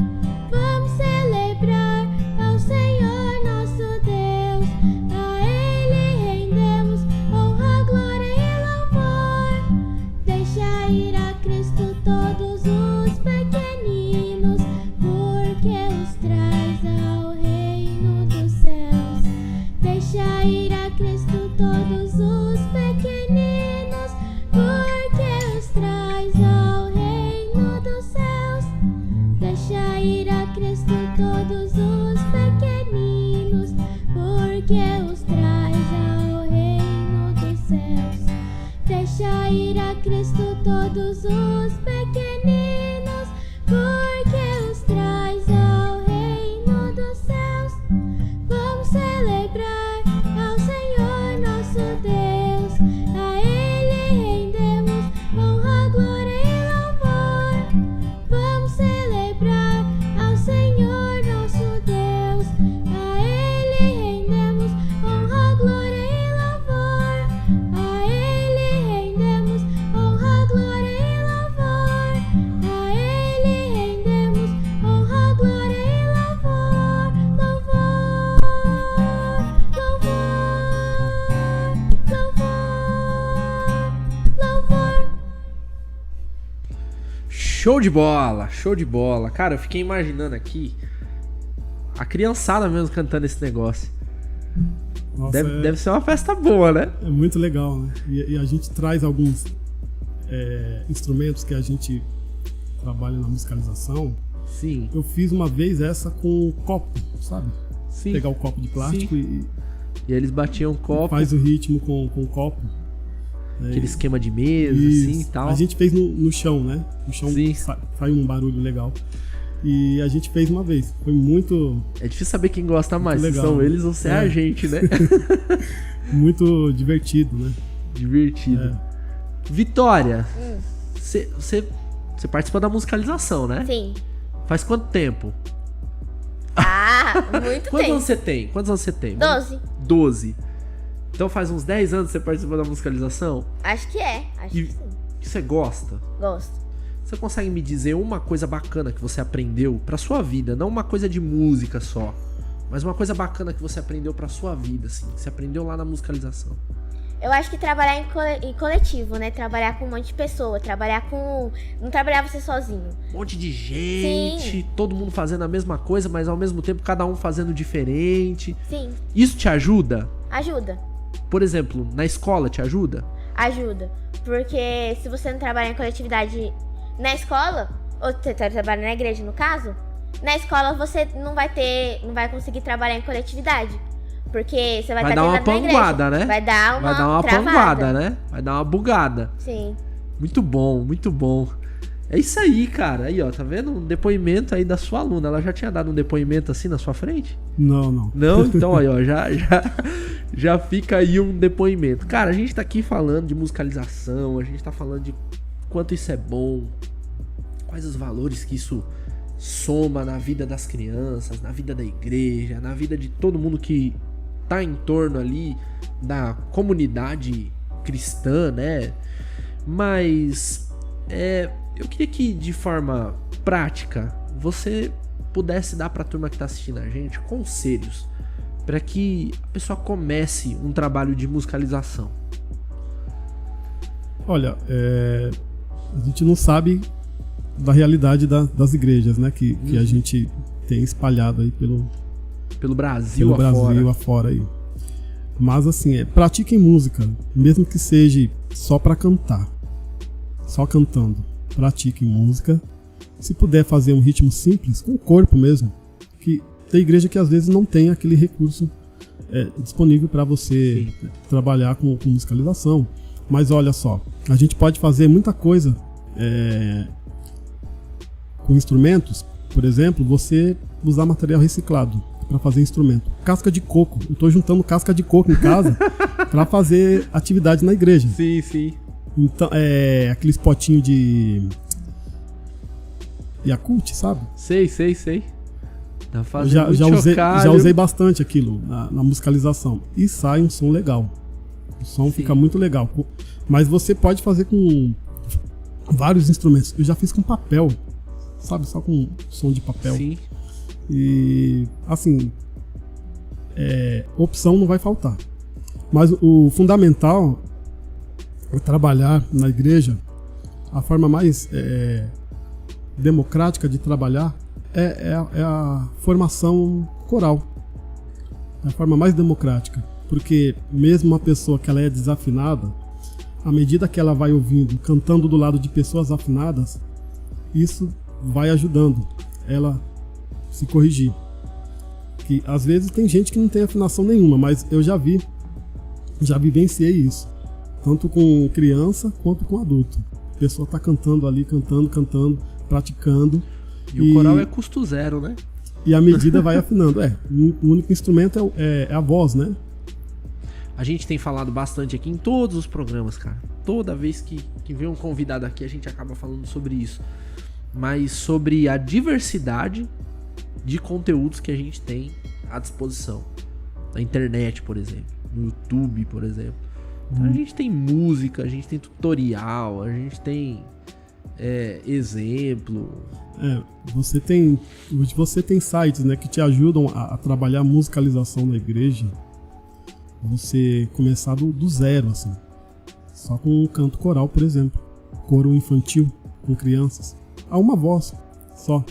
Vamos celebrar ao Senhor nosso Deus, a Ele rendemos honra, glória e louvor. Deixa ir a Cristo todos os pequeninos, porque os traz ao reino dos céus. Deixa ir a Cristo todos os pequeninos, porque os traz ao reino dos céus. Deixa ir a Cristo todos os pequeninos, porque os traz ao reino dos céus. Deixa ir a Cristo todos os pequeninos, porque os traz ao reino dos céus. Vamos celebrar ao Senhor nosso Deus, a Ele rendemos honra, glória e louvor. Vamos celebrar ao Senhor nosso Deus, a Ele rendemos honra, glória e louvor. A Ele rendemos honra, glória e louvor. A Ele rendemos honra, glória e louvor. Louvor. Show de bola, show de bola. Cara, eu fiquei imaginando aqui a criançada mesmo cantando esse negócio. Nossa, Deve ser uma festa boa, né? É muito legal, né? E a gente traz alguns instrumentos que a gente trabalha na musicalização. Sim. Eu fiz uma vez essa com copo, sabe? Sim. Pegar o copo de plástico e aí eles batiam o copo, faz o ritmo com o copo. aquele esquema de mesa, Isso. assim e tal. A gente fez no chão, né? No chão Sim. sai um barulho legal. E a gente fez uma vez. Foi muito... É difícil saber quem gosta mais, se legal, são né? eles ou se é a gente, né? muito divertido, né? Divertido. Vitória, você participa da musicalização, né? Sim. Faz quanto tempo? Ah, muito Quantos tempo. anos você tem? 12. 12. Então faz uns 10 anos que você participa da musicalização? Acho que é. Acho E que sim. você gosta? Gosto. Você consegue me dizer uma coisa bacana que você aprendeu pra sua vida? Não uma coisa de música só, mas uma coisa bacana que você aprendeu pra sua vida, assim. Que você aprendeu lá na musicalização. Eu acho que trabalhar em coletivo, né? Trabalhar com um monte de pessoa. Não trabalhar você sozinho. Um monte de gente, Sim. todo mundo fazendo a mesma coisa, mas ao mesmo tempo cada um fazendo diferente. Sim. Isso te ajuda? Ajuda. Por exemplo, na escola te ajuda? Ajuda. Porque se você não trabalhar em coletividade na escola, ou você trabalha na igreja no caso, na escola você não vai conseguir trabalhar em coletividade. Porque você vai Vai estar dar uma treinando na panguada, igreja. né? Vai dar uma Vai dar uma travada. panguada, né? Vai dar uma bugada. Sim. Muito bom, muito bom. É isso aí, cara. Aí, ó, tá vendo? Um depoimento aí da sua aluna. Ela já tinha dado um depoimento assim na sua frente? Não. Não? Então, aí, ó, já fica aí um depoimento. Cara, a gente tá aqui falando de musicalização, a gente tá falando de quanto isso é bom, quais os valores que isso soma na vida das crianças, na vida da igreja, na vida de todo mundo que tá em torno ali da comunidade cristã, né? Mas eu queria que de forma prática você pudesse dar pra turma que tá assistindo a gente conselhos para que a pessoa comece um trabalho de musicalização. Olha, a gente não sabe da realidade das igrejas, né? Que a gente tem espalhado aí pelo Brasil afora aí. Mas assim, pratiquem música, mesmo que seja só para cantar, só cantando. Pratiquem música. Se puder fazer um ritmo simples, com o corpo mesmo, que tem igreja que às vezes não tem aquele recurso disponível para você trabalhar com musicalização. Mas olha só, a gente pode fazer muita coisa com instrumentos. Por exemplo, você usar material reciclado para fazer instrumento. Casca de coco. Eu tô juntando casca de coco em casa para fazer atividade na igreja. Sim. Então, aqueles potinhos de Yakult, sabe? Sei. Tá fazendo já usei bastante aquilo na musicalização. E sai um som legal. O som fica muito legal. Mas você pode fazer com vários instrumentos. Eu já fiz com papel, sabe? Só com som de papel. Sim. E, assim, opção não vai faltar. Mas o fundamental é trabalhar na igreja. A forma mais democrática de trabalhar é a formação coral. É a forma mais democrática. Porque mesmo uma pessoa que ela é desafinada, à medida que ela vai ouvindo, cantando do lado de pessoas afinadas, isso vai ajudando ela se corrigir. Que às vezes tem gente que não tem afinação nenhuma, mas eu já vivenciei isso. Tanto com criança quanto com adulto. A pessoa tá cantando ali, cantando, praticando. E o coral é custo zero, né? E a medida vai afinando. O único instrumento é a voz, né? A gente tem falado bastante aqui em todos os programas, cara. Toda vez que vem um convidado aqui, a gente acaba falando sobre isso. Mas sobre a diversidade de conteúdos que a gente tem à disposição. Na internet, por exemplo. No YouTube, por exemplo. Então a gente tem música, a gente tem tutorial, a gente tem exemplo. Você tem sites, né, que te ajudam a trabalhar a musicalização na igreja. Você começar do zero, assim. Só com um canto coral, por exemplo. Coro infantil, com crianças. Há uma voz só.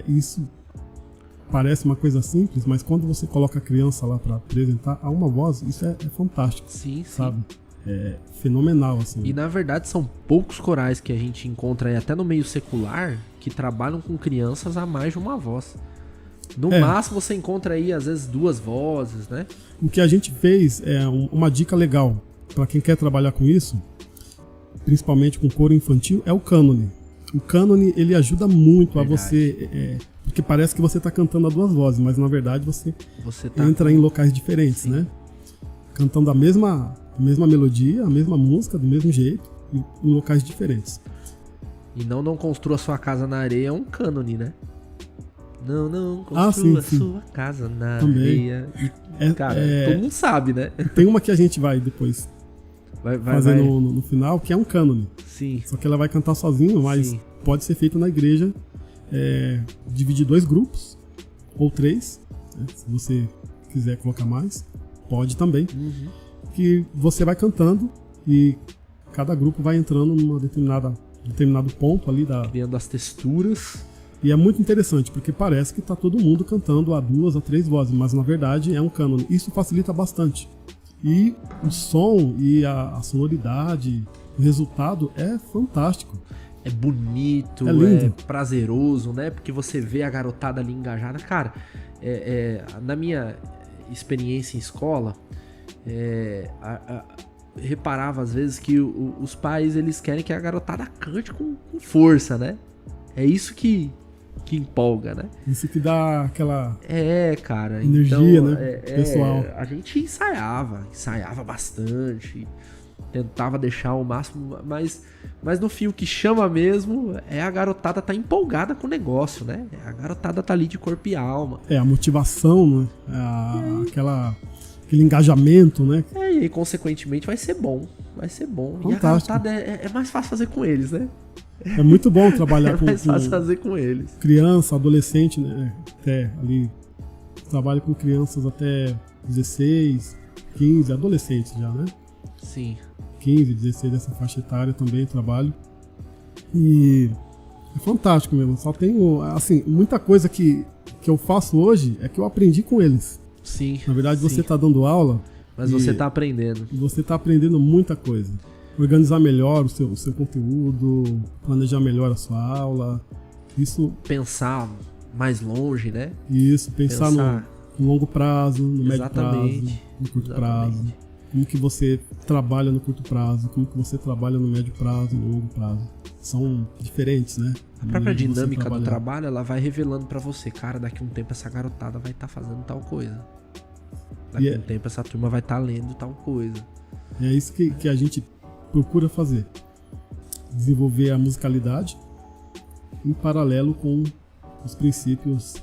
Isso parece uma coisa simples, mas quando você coloca a criança lá para apresentar, há uma voz, isso é fantástico. Sim. Sabe? É fenomenal, assim. E na verdade são poucos corais que a gente encontra aí, até no meio secular, que trabalham com crianças a mais de uma voz. No máximo você encontra aí, às vezes, 2 vozes, né? O que a gente fez uma dica legal para quem quer trabalhar com isso, principalmente com coro infantil, é o cânone. O cânone, ele ajuda muito a você... porque parece que você está cantando a 2 vozes, mas na verdade você entra em locais diferentes, né? Cantando a mesma melodia, a mesma música, do mesmo jeito, em locais diferentes. E não construa sua casa na areia é um cânone, né? Não construa sua casa na areia. Cara, todo mundo sabe, né? Tem uma que a gente vai depois fazer no final, que é um cânone. Sim. Só que ela vai cantar sozinho, mas pode ser feito na igreja. Dividir 2 grupos, ou 3, né? Se você quiser colocar mais, pode também. Que você vai cantando e cada grupo vai entrando numa determinado ponto ali criando as texturas. E é muito interessante, porque parece que tá todo mundo cantando a 2 a 3 vozes, mas na verdade é um cânone. Isso facilita bastante. E o som e a sonoridade, o resultado é fantástico. É bonito, é lindo, prazeroso, né? Porque você vê a garotada ali engajada. Cara, na minha experiência em escola, reparava às vezes que os pais, eles querem que a garotada cante com força, né? É isso que empolga, né? Isso que dá aquela cara. energia, então, né, pessoal. A gente ensaiava bastante, tentava deixar o máximo, mas no fim o que chama mesmo é a garotada tá empolgada com o negócio, né? A garotada tá ali de corpo e alma. A motivação, né? Aquele engajamento, né? E aí, consequentemente, vai ser bom. Fantástico. E a garotada é mais fácil fazer com eles, né? É muito bom trabalhar É mais fácil fazer com eles. Criança, adolescente, né? Até ali. Trabalho com crianças até 16, 15, adolescentes já, né? Sim. 15, 16 dessa faixa etária também trabalho. E é fantástico mesmo. Só tenho, assim, muita coisa que eu faço hoje é que eu aprendi com eles. Sim. Na verdade, sim. você tá dando aula. Mas você tá aprendendo. Você tá aprendendo muita coisa. Organizar melhor o seu conteúdo, planejar melhor a sua aula. Isso. Pensar mais longe, né? Isso, pensar no longo prazo, no médio prazo, no curto prazo. Como que você trabalha no curto prazo, como que você trabalha no médio prazo e no longo prazo. São diferentes, né? A própria dinâmica do trabalho, ela vai revelando pra você, cara, daqui a um tempo essa garotada vai estar fazendo tal coisa. Daqui a um tempo essa turma vai estar lendo tal coisa. É isso que a gente procura fazer. Desenvolver a musicalidade em paralelo com os princípios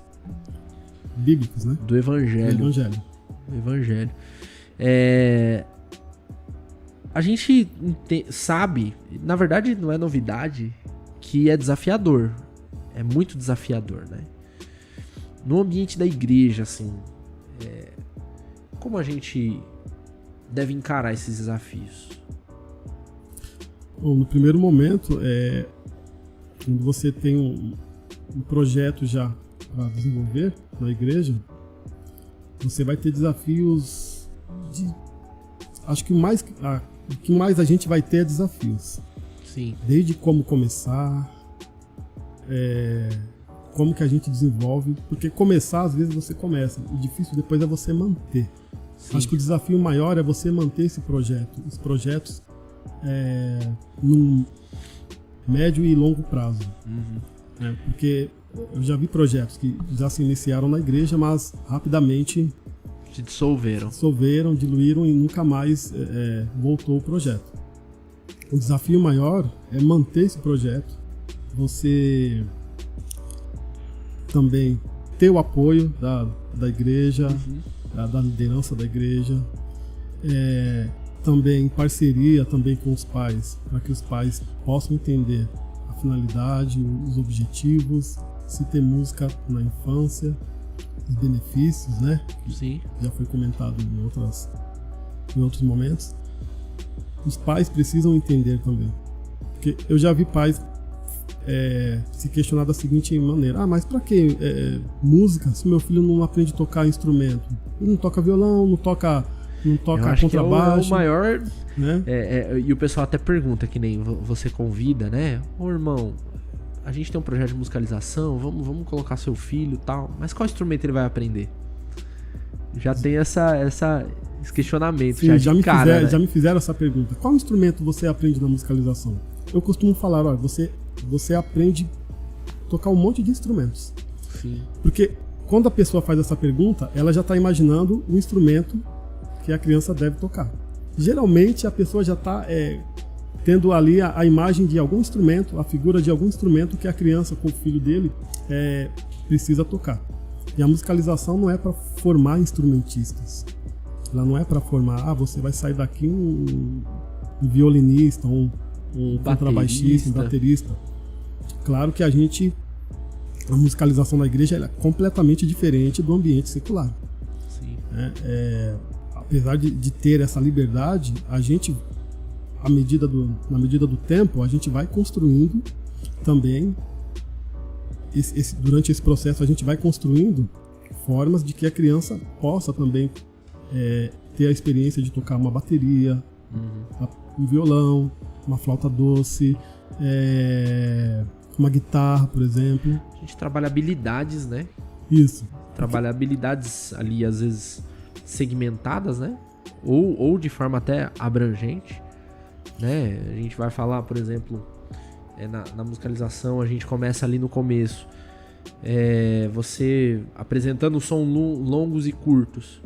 bíblicos, né? Do Evangelho. Do Evangelho. A gente sabe, na verdade não é novidade, que é desafiador. É muito desafiador, né? No ambiente da igreja, assim, como a gente deve encarar esses desafios? Bom, no primeiro momento, quando você tem um projeto já para desenvolver na igreja, você vai ter desafios acho que o que mais a gente vai ter é desafios. Sim. Desde como começar, como que a gente desenvolve, porque começar, às vezes você começa, o difícil depois é você manter. Sim. Acho que o desafio maior é você manter esse projeto, os projetos num médio e longo prazo. Uhum. Porque eu já vi projetos que já se iniciaram na igreja, mas rapidamente se dissolveram, diluíram e nunca mais voltou o projeto. O desafio maior é manter esse projeto, você também ter o apoio da igreja, da liderança da igreja, também em parceria também com os pais, para que os pais possam entender a finalidade, os objetivos, se ter música na infância, os benefícios, né? Sim. Já foi comentado em outros momentos. Os pais precisam entender também. Porque eu já vi pais se questionar da seguinte maneira: mas pra que música se meu filho não aprende a tocar instrumento? Ele não toca violão, não toca contrabaixo. Que é o maior, né? E o pessoal até pergunta, que nem você convida, né? Ô irmão, a gente tem um projeto de musicalização, vamos colocar seu filho e tal, mas qual instrumento ele vai aprender? Já tem esse questionamento. Sim, já me fizeram essa pergunta. Qual instrumento você aprende na musicalização? Eu costumo falar, olha, você aprende a tocar um monte de instrumentos. Sim. Porque quando a pessoa faz essa pergunta, ela já está imaginando o instrumento que a criança deve tocar. Geralmente a pessoa já está tendo ali a imagem de algum instrumento, a figura de algum instrumento que a criança com o filho dele precisa tocar. E a musicalização não é para formar instrumentistas. Ela não é para formar, você vai sair daqui um violinista, um contrabaixista, um baterista. Claro que a musicalização na igreja é completamente diferente do ambiente secular. Sim. Apesar de ter essa liberdade, a gente, na medida do tempo, a gente vai construindo também, durante esse processo, a gente vai construindo formas de que a criança possa também ter a experiência de tocar uma bateria, um violão, uma flauta doce, uma guitarra, por exemplo. A gente trabalha habilidades, né? Isso. Trabalha habilidades ali, às vezes, segmentadas, né? ou de forma até abrangente, né? A gente vai falar, por exemplo, na musicalização, a gente começa ali no começo, você apresentando som longos e curtos,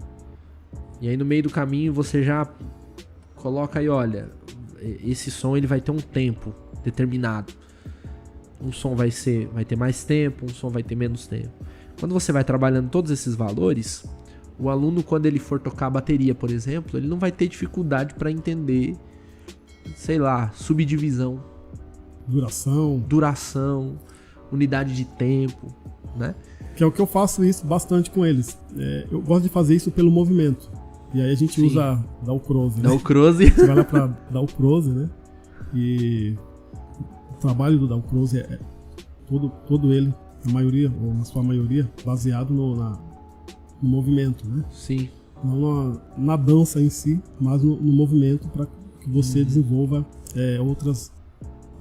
e aí no meio do caminho você já coloca aí, olha, esse som ele vai ter um tempo determinado. Um som vai ter mais tempo, um som vai ter menos tempo. Quando você vai trabalhando todos esses valores, o aluno, quando ele for tocar a bateria, por exemplo, ele não vai ter dificuldade para entender, sei lá, subdivisão, duração, unidade de tempo, né? Que é o que eu faço isso bastante com eles. Eu gosto de fazer isso pelo movimento. E aí a gente usa Dalcroze, né? Dalcroze. Você vai lá pra Dalcroze, né? E o trabalho do Dalcroze é todo ele, a maioria, ou na sua maioria, baseado no movimento, né? Sim. Não na dança em si, mas no movimento, para que você desenvolva outras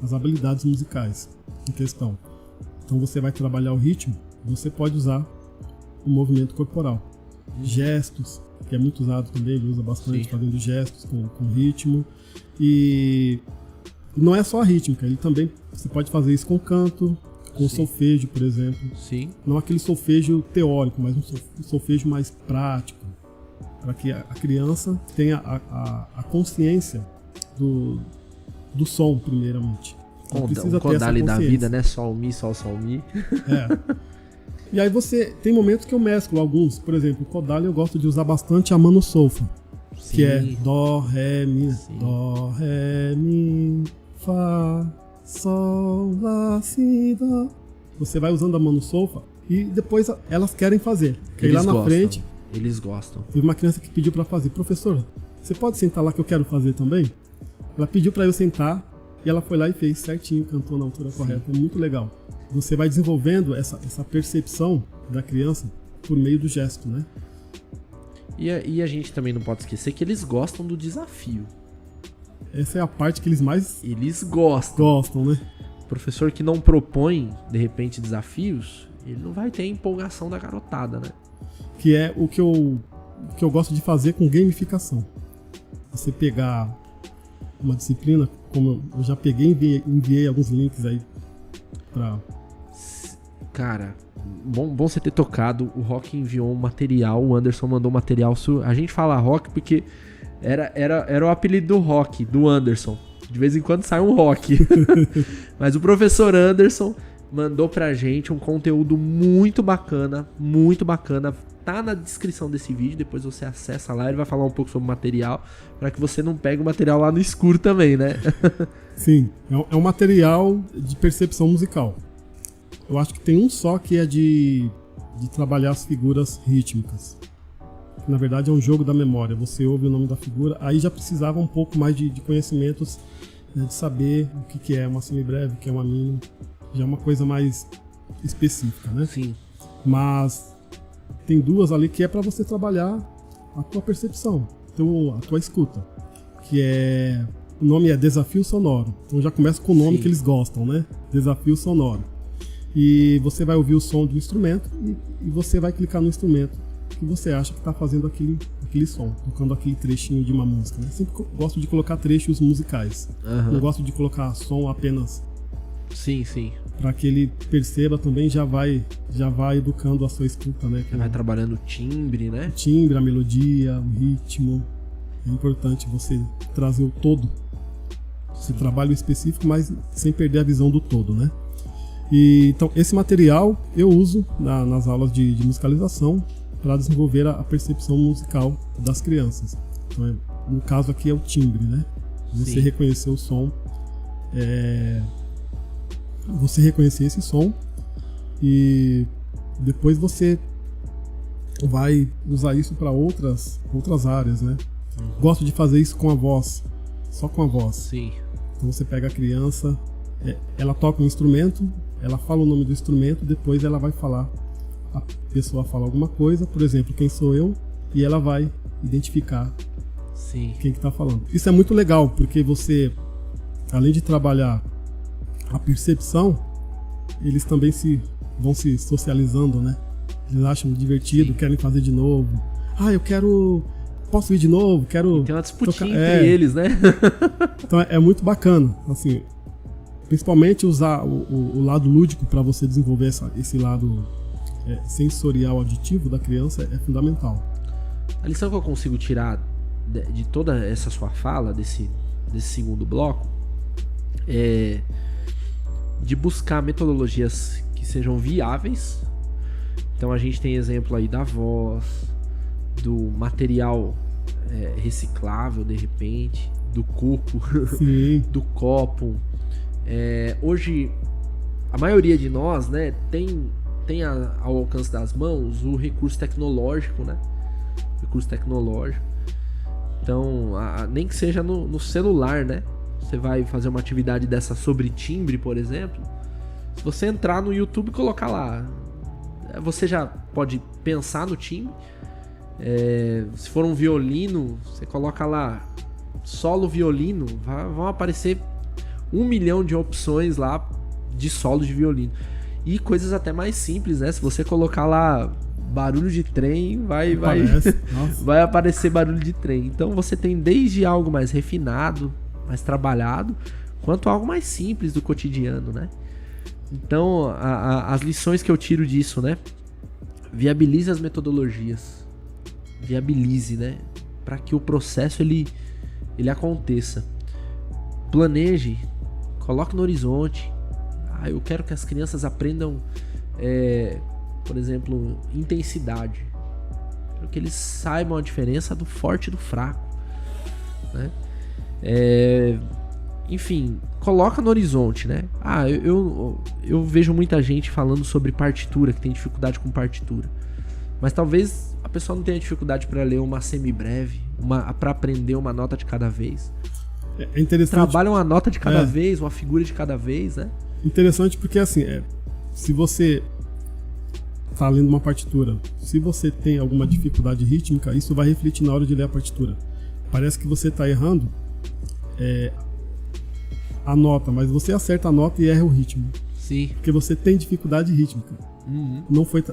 as habilidades musicais em questão. Então você vai trabalhar o ritmo, você pode usar o movimento corporal. Gestos, que é muito usado também, ele usa bastante. Sim. Fazendo gestos com ritmo. E não é só a rítmica, ele também, você pode fazer isso com canto, com solfejo, por exemplo. Sim. Não aquele solfejo teórico, mas um solfejo mais prático, para que a criança tenha a consciência do som, primeiramente. Um Kodali da vida, né? Sol, Mi, Sol, Sol, Mi. E aí tem momentos que eu mesclo alguns. Por exemplo, o Kodali eu gosto de usar bastante a mano solfa. Sim. Que é Dó, Ré, Mi. Sim. Dó, Ré, Mi, Fá, Sol, Lá, Si, Dó. Você vai usando a mano solfa e depois elas querem fazer. Porque aí lá na frente... Eles gostam. Teve uma criança que pediu pra fazer. Professor, você pode sentar lá que eu quero fazer também? Ela pediu pra eu sentar e ela foi lá e fez certinho, cantou na altura correta. É muito legal. Você vai desenvolvendo essa percepção da criança por meio do gesto, né? E a gente também não pode esquecer que eles gostam do desafio. Essa é a parte que eles mais... Eles gostam, né? O professor que não propõe, de repente, desafios, ele não vai ter a empolgação da garotada, né? Que é o que eu gosto de fazer com gamificação. Você pegar uma disciplina, como eu já peguei e enviei alguns links aí pra... Cara, bom você ter tocado. O Rock enviou um material, o Anderson mandou um material. A gente fala Rock porque era o apelido do Rock, do Anderson. De vez em quando sai um Rock. Mas o professor Anderson mandou pra gente um conteúdo muito bacana, muito bacana. Tá na descrição desse vídeo, depois você acessa lá, ele vai falar um pouco sobre o material, para que você não pegue o material lá no escuro também, né? Sim, é um material de percepção musical. Eu acho que tem um só que é de trabalhar as figuras rítmicas. Na verdade é um jogo da memória, você ouve o nome da figura, aí já precisava um pouco mais de conhecimentos, né, de saber o que é uma semibreve, o que é uma mínima, já é uma coisa mais específica, né? Sim. Mas tem duas ali que é para você trabalhar a tua percepção, a tua escuta, que o nome é Desafio Sonoro. Então já começa com o nome que eles gostam, né? Desafio Sonoro. E você vai ouvir o som do instrumento e você vai clicar no instrumento que você acha que está fazendo aquele som, tocando aquele trechinho de uma música, né? Sempre gosto de colocar trechos musicais. Não gosto de colocar som apenas. Sim, sim. Para que ele perceba também, já vai educando a sua escuta, né? Vai trabalhando o timbre, né? O timbre, a melodia, o ritmo. É importante você trazer o todo. Você trabalha o específico, mas sem perder a visão do todo, né? E, então, esse material eu uso nas aulas de musicalização para desenvolver a percepção musical das crianças. Então, no caso aqui é o timbre, né? Você reconhecer o som, você reconhecer esse som e depois você vai usar isso para outras áreas, né? Gosto de fazer isso com a voz, só com a voz. Sim. Então você pega a criança, ela toca um instrumento, ela fala o nome do instrumento, depois ela vai falar, a pessoa fala alguma coisa, por exemplo, quem sou eu, e ela vai identificar quem que tá falando. Isso é muito legal, porque você, além de trabalhar a percepção, eles também vão se socializando, né? Eles acham divertido, querem fazer de novo. Eu quero posso ir de novo? Quero Tem uma disputinha tocar. entre eles, né? Então é muito bacana, assim, principalmente usar o lado lúdico para você desenvolver esse lado sensorial auditivo da criança é fundamental. A lição que eu consigo tirar de toda essa sua fala, desse segundo bloco, é de buscar metodologias que sejam viáveis. Então a gente tem exemplo aí da voz, do material reciclável, de repente, do coco, do copo. Hoje, a maioria de nós, né, tem ao alcance das mãos o recurso tecnológico, né? Então, nem que seja no celular, né? Você vai fazer uma atividade dessa sobre timbre, por exemplo. Se você entrar no YouTube e colocar lá, você já pode pensar no timbre. Se for um violino, você coloca lá solo violino, vão aparecer 1 milhão de opções lá de solo de violino. E coisas até mais simples, né? Se você colocar lá barulho de trem, vai aparecer barulho de trem. Então você tem desde algo mais refinado, mais trabalhado, quanto algo mais simples do cotidiano, né? Então, as lições que eu tiro disso, né? Viabilize as metodologias. Viabilize, né? Para que o processo ele aconteça. Planeje, coloque no horizonte. Eu quero que as crianças aprendam, por exemplo, intensidade. Quero que eles saibam a diferença do forte e do fraco, né? Enfim, coloca no horizonte, né? Eu vejo muita gente falando sobre partitura, que tem dificuldade com partitura. Mas talvez a pessoa não tenha dificuldade para ler uma semibreve, para aprender uma nota de cada vez. É interessante. Trabalha uma nota de cada vez, uma figura de cada vez, né? Interessante porque, assim, se você tá lendo uma partitura, se você tem alguma dificuldade rítmica, isso vai refletir na hora de ler a partitura. Parece que você tá errando a nota, mas você acerta a nota e erra o ritmo. Sim. Porque você tem dificuldade rítmica. Uhum.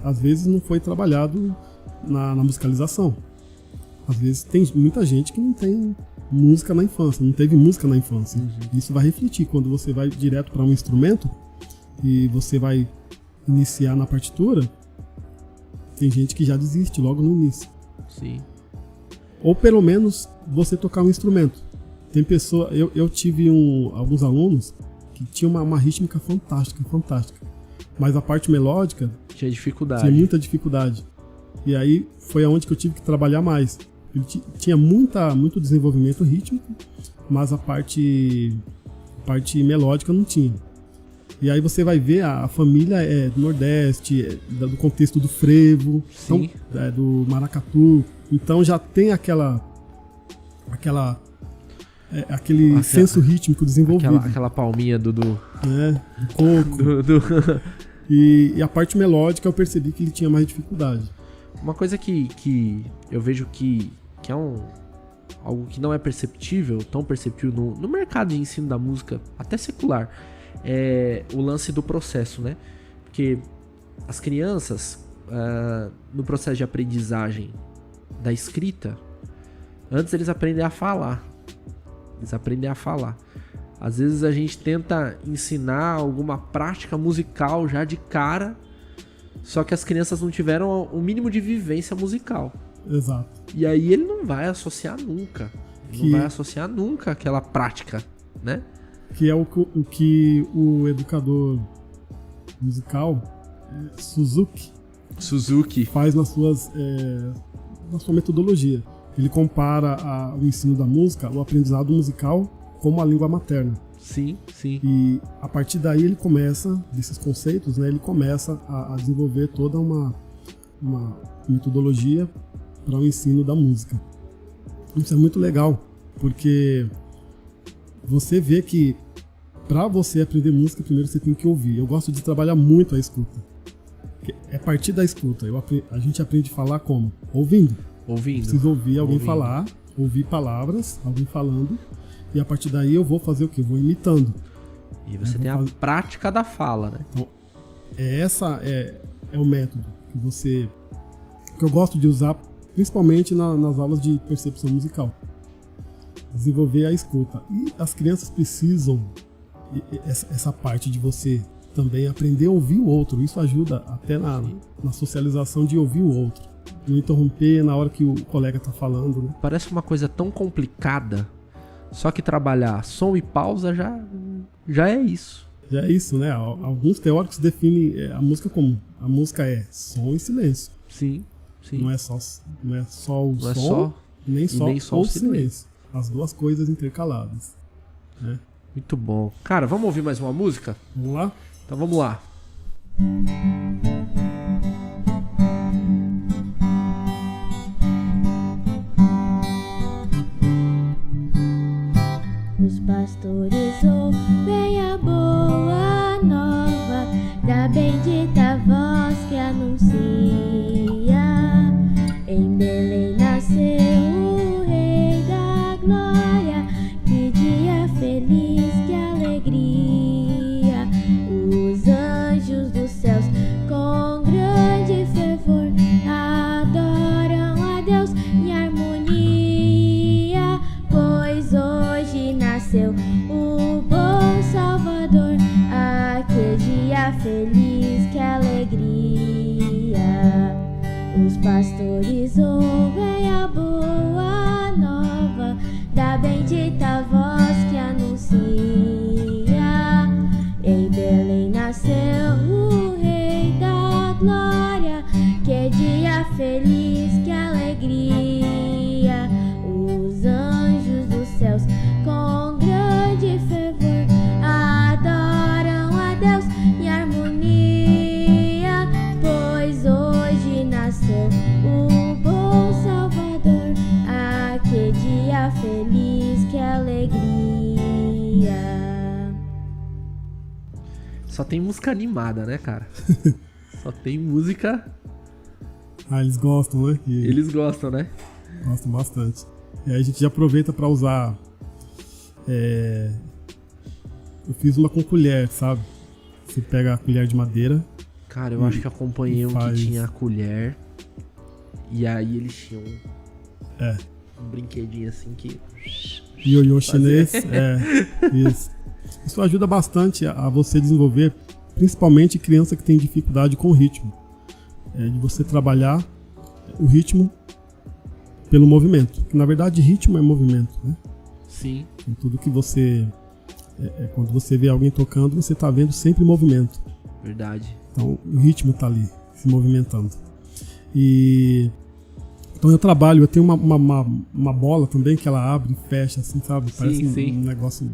Às vezes não foi trabalhado na musicalização. Às vezes tem muita gente que não tem música na infância, não teve música na infância. Uhum. Isso vai refletir quando você vai direto para um instrumento e você vai iniciar na partitura. Tem gente que já desiste logo no início. Sim. Ou pelo menos você tocar um instrumento. Tem pessoa, eu tive alguns alunos que tinham uma rítmica fantástica, mas a parte melódica tinha dificuldade. Tinha muita dificuldade. E aí foi aonde que eu tive que trabalhar mais. Ele tinha muito desenvolvimento rítmico, mas a parte melódica não tinha. E aí você vai ver a família do Nordeste, do contexto do frevo, então, do maracatu. Então já tem aquele senso rítmico desenvolvido. Aquela palminha do coco. E a parte melódica eu percebi que ele tinha mais dificuldade. Uma coisa que eu vejo que é algo que não é tão perceptível no mercado de ensino da música, até secular, é o lance do processo, né? Porque as crianças, no processo de aprendizagem da escrita, antes eles aprendem a falar. Às vezes a gente tenta ensinar alguma prática musical já de cara, só que as crianças não tiveram o mínimo de vivência musical. Exato. E aí ele não vai associar nunca. Não vai associar nunca aquela prática, né? Que é o que o educador musical, Suzuki, faz na sua metodologia. Ele compara o ensino da música, o aprendizado musical, como a língua materna. Sim. E a partir daí ele começa, desses conceitos, né, ele começa a desenvolver toda uma metodologia para o ensino da música. Isso é muito legal, porque você vê que para você aprender música, primeiro você tem que ouvir. Eu gosto de trabalhar muito a escuta. É a partir da escuta. A gente aprende a falar como? Ouvindo. Preciso ouvir alguém falar, ouvir palavras, alguém falando, e a partir daí eu vou fazer o quê? Vou imitando. E você tem a prática da fala, né? Então, é o método que eu gosto de usar principalmente nas aulas de percepção musical. Desenvolver a escuta. E as crianças precisam essa parte de você também aprender a ouvir o outro. Isso ajuda até na socialização de ouvir o outro. Não interromper na hora que o colega está falando, né? Parece uma coisa tão complicada, só que trabalhar som e pausa já é isso. Já é isso, né? Alguns teóricos definem a música como: a música é som e silêncio. Sim. Não é só o Não som, nem só o silêncio. silêncio. As duas coisas intercaladas, né? Muito bom. Cara, vamos ouvir mais uma música? Vamos lá? Então vamos lá. Os pastores ouvem a boa nova da bendita voz que anuncia. Em Belém nasceu o Rei da Glória. Que dia feliz, que alegria! Os anjos dos céus com grande fervor adoram a Deus em harmonia, pois hoje nasceu o bom Salvador. Ah, que dia feliz, que alegria! Os pastores ouvem a boa nova da bendita voz que anuncia. Em Belém nasceu o Rei da Glória. Que dia feliz, que alegria! Os anjos dos céus com grande fervor adoram a Deus em harmonia, pois hoje nasceu o bom Salvador. Ah, que dia feliz, que alegria! Só tem música animada, né, cara? Só tem música... Eles gostam, né? Eles gostam, né? Gostam bastante. E aí a gente já aproveita para usar... Eu fiz uma com colher, sabe? Você pega a colher de madeira. Cara, eu acho que acompanhei um que tinha a colher. E aí eles tinham um brinquedinho assim que... Ioiô chinês. Isso. Isso ajuda bastante a você desenvolver, principalmente criança que tem dificuldade com o ritmo. De você trabalhar o ritmo pelo movimento. Que na verdade ritmo é movimento, né? Sim. Em tudo que você... quando você vê alguém tocando, você está vendo sempre movimento. Verdade. Então o ritmo está ali, se movimentando. Então eu tenho uma bola também que ela abre e fecha, assim, sabe? Parece um negócio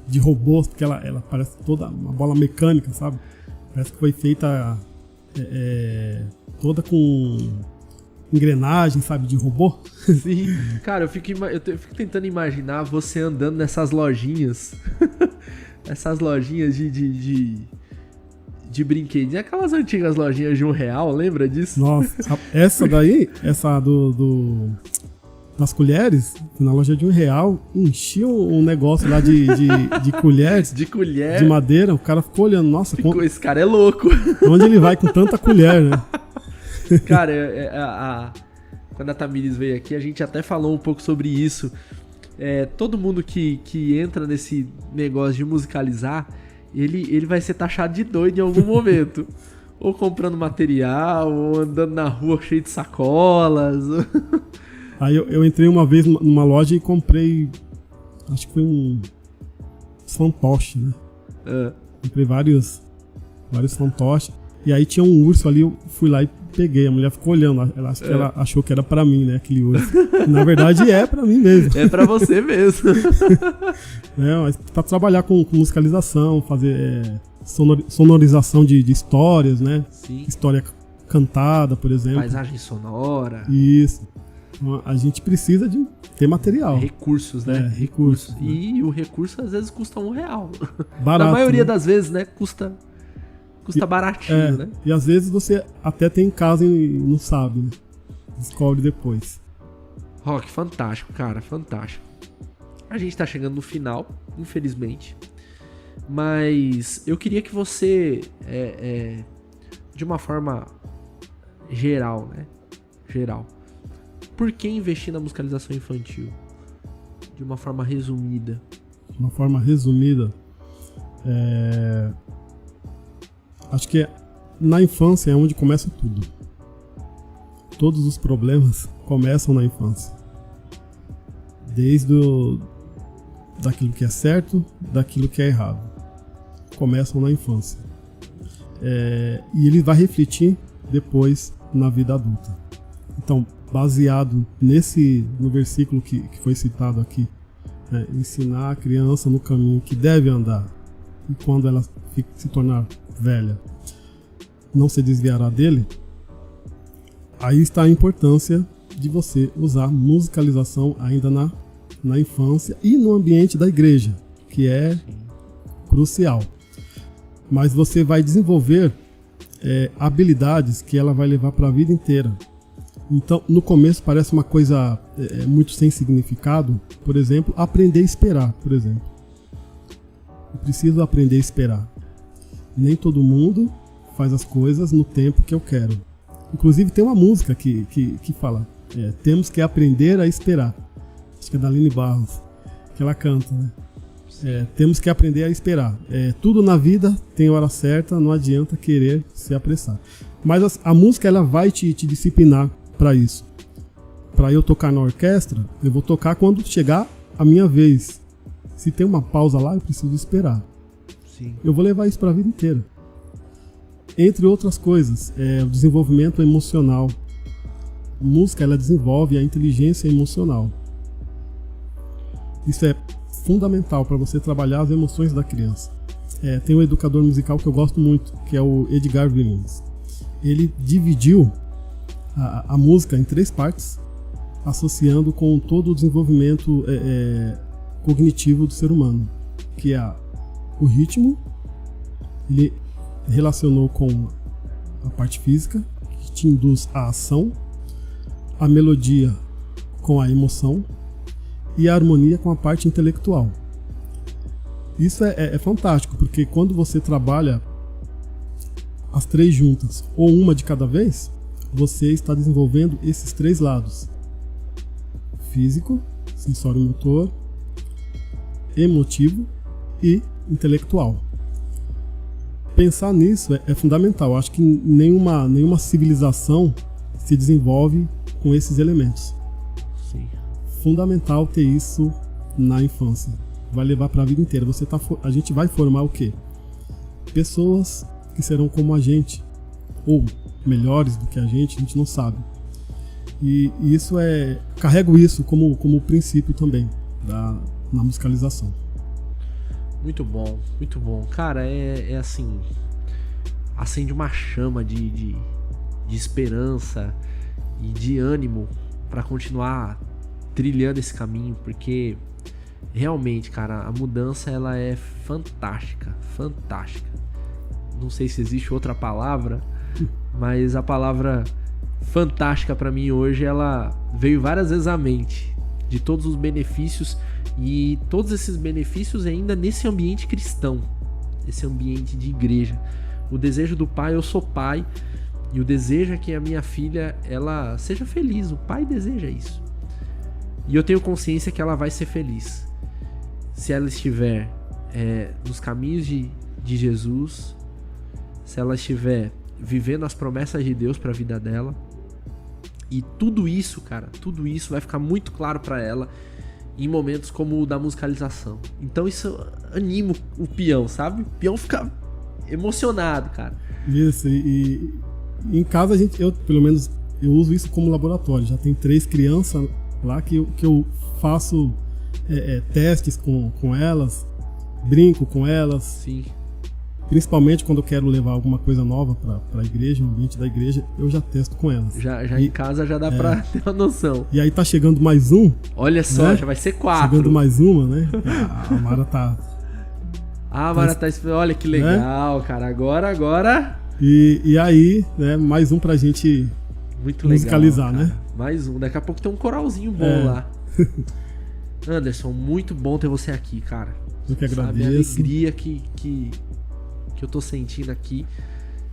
de robô, porque ela parece toda uma bola mecânica, sabe? Parece que foi feita toda com engrenagem, sabe? De robô. Sim. Cara, eu fico tentando imaginar você andando nessas lojinhas. Essas lojinhas de brinquedinhos. Aquelas antigas lojinhas de R$1, lembra disso? Nossa, essa daí, das colheres, na loja de R$1, enchia um negócio lá de colheres. De colher. De madeira, o cara ficou olhando. Nossa, esse cara é louco. Onde ele vai com tanta colher, né? Cara, quando a Tamires veio aqui, a gente até falou um pouco sobre isso. Todo mundo que entra nesse negócio de musicalizar, ele vai ser taxado de doido em algum momento. Ou comprando material, ou andando na rua cheio de sacolas. Aí eu entrei uma vez numa loja e comprei, acho que foi um fantoche, né? Comprei vários fantoches. E aí tinha um urso ali, eu fui lá e peguei. A mulher ficou olhando, ela achou que era pra mim, né, aquele urso. Na verdade é pra mim mesmo. É pra você mesmo. Mas pra trabalhar com musicalização, fazer sonorização de histórias, né? Sim. História cantada, por exemplo. Paisagem sonora. Isso. Então, a gente precisa de ter material. Recursos, né? Recursos. E o recurso às vezes custa R$1. Barato, na maioria né? das vezes, né? Custa baratinho, né? E às vezes você até tem em casa e não sabe, né? Descobre depois. Rock, fantástico, cara, fantástico. A gente tá chegando no final, infelizmente. Mas eu queria que você, de uma forma geral, né? Geral, por que investir na musicalização infantil? De uma forma resumida. De uma forma resumida, acho que na infância é onde começa tudo. Todos os problemas começam na infância. Desde daquilo que é certo, daquilo que é errado. Começam na infância. E ele vai refletir depois na vida adulta. Então, baseado no versículo que foi citado aqui, ensinar a criança no caminho que deve andar, e quando ela se tornar velha, não se desviará dele, aí está a importância de você usar musicalização ainda na infância e no ambiente da igreja, que é crucial. Mas você vai desenvolver habilidades que ela vai levar para a vida inteira. Então, no começo parece uma coisa muito sem significado. Por exemplo, aprender a esperar, por exemplo. Eu preciso aprender a esperar. Nem todo mundo faz as coisas no tempo que eu quero. Inclusive tem uma música que fala, temos que aprender a esperar. Acho que é da Aline Barros, que ela canta, né? Temos que aprender a esperar. Tudo na vida tem hora certa, não adianta querer se apressar. Mas a música ela vai te disciplinar para isso. Para eu tocar na orquestra, eu vou tocar quando chegar a minha vez. Se tem uma pausa lá, eu preciso esperar. Sim. Eu vou levar isso para a vida inteira. Entre outras coisas, o desenvolvimento emocional. A música ela desenvolve a inteligência emocional. Isso é fundamental para você trabalhar as emoções da criança. Tem um educador musical que eu gosto muito, que é o Edgar Williams. Ele dividiu a música em 3 partes, associando com todo o desenvolvimento cognitivo do ser humano, que é o ritmo. Ele relacionou com a parte física, que te induz à ação, a melodia com a emoção e a harmonia com a parte intelectual. Isso é fantástico, porque quando você trabalha as 3 juntas, ou uma de cada vez, você está desenvolvendo esses 3 lados: físico, sensório-motor, emotivo e intelectual. Pensar nisso é fundamental. Acho que nenhuma civilização se desenvolve com esses elementos. Sim. Fundamental ter isso na infância. Vai levar para a vida inteira. A gente vai formar o quê? Pessoas que serão como a gente, ou melhores do que a gente não sabe. E isso carrego isso como princípio também na musicalização. Muito bom, muito bom. Cara, é assim, acende uma chama de esperança e de ânimo para continuar trilhando esse caminho, porque realmente, cara, a mudança ela é fantástica, fantástica. Não sei se existe outra palavra, mas a palavra fantástica para mim hoje, ela veio várias vezes à mente, de todos os benefícios, e todos esses benefícios ainda nesse ambiente cristão, esse ambiente de igreja. O desejo do pai, eu sou pai, e o desejo é que a minha filha, ela seja feliz. O pai deseja isso. E eu tenho consciência que ela vai ser feliz se ela estiver nos caminhos de Jesus, se ela estiver vivendo as promessas de Deus para a vida dela. E tudo isso, cara, tudo isso vai ficar muito claro para ela em momentos como o da musicalização. Então isso anima o peão, sabe? O peão fica emocionado, cara. Isso, e em casa pelo menos eu uso isso como laboratório. Já tem 3 crianças lá que eu faço testes com elas, brinco com elas. Sim. Principalmente quando eu quero levar alguma coisa nova para a igreja, no ambiente da igreja, eu já testo com elas. Já em casa já dá pra ter uma noção. E aí tá chegando mais um. Olha só, né? já vai ser 4. Chegando mais uma, né? A Mara tá... A Mara tá... Olha que legal, cara. Agora... E aí, né, mais um pra gente muito musicalizar, legal, né? Mais um. Daqui a pouco tem um coralzinho bom lá. Anderson, muito bom ter você aqui, cara. Eu que agradeço. Sabe, a alegria que eu tô sentindo aqui.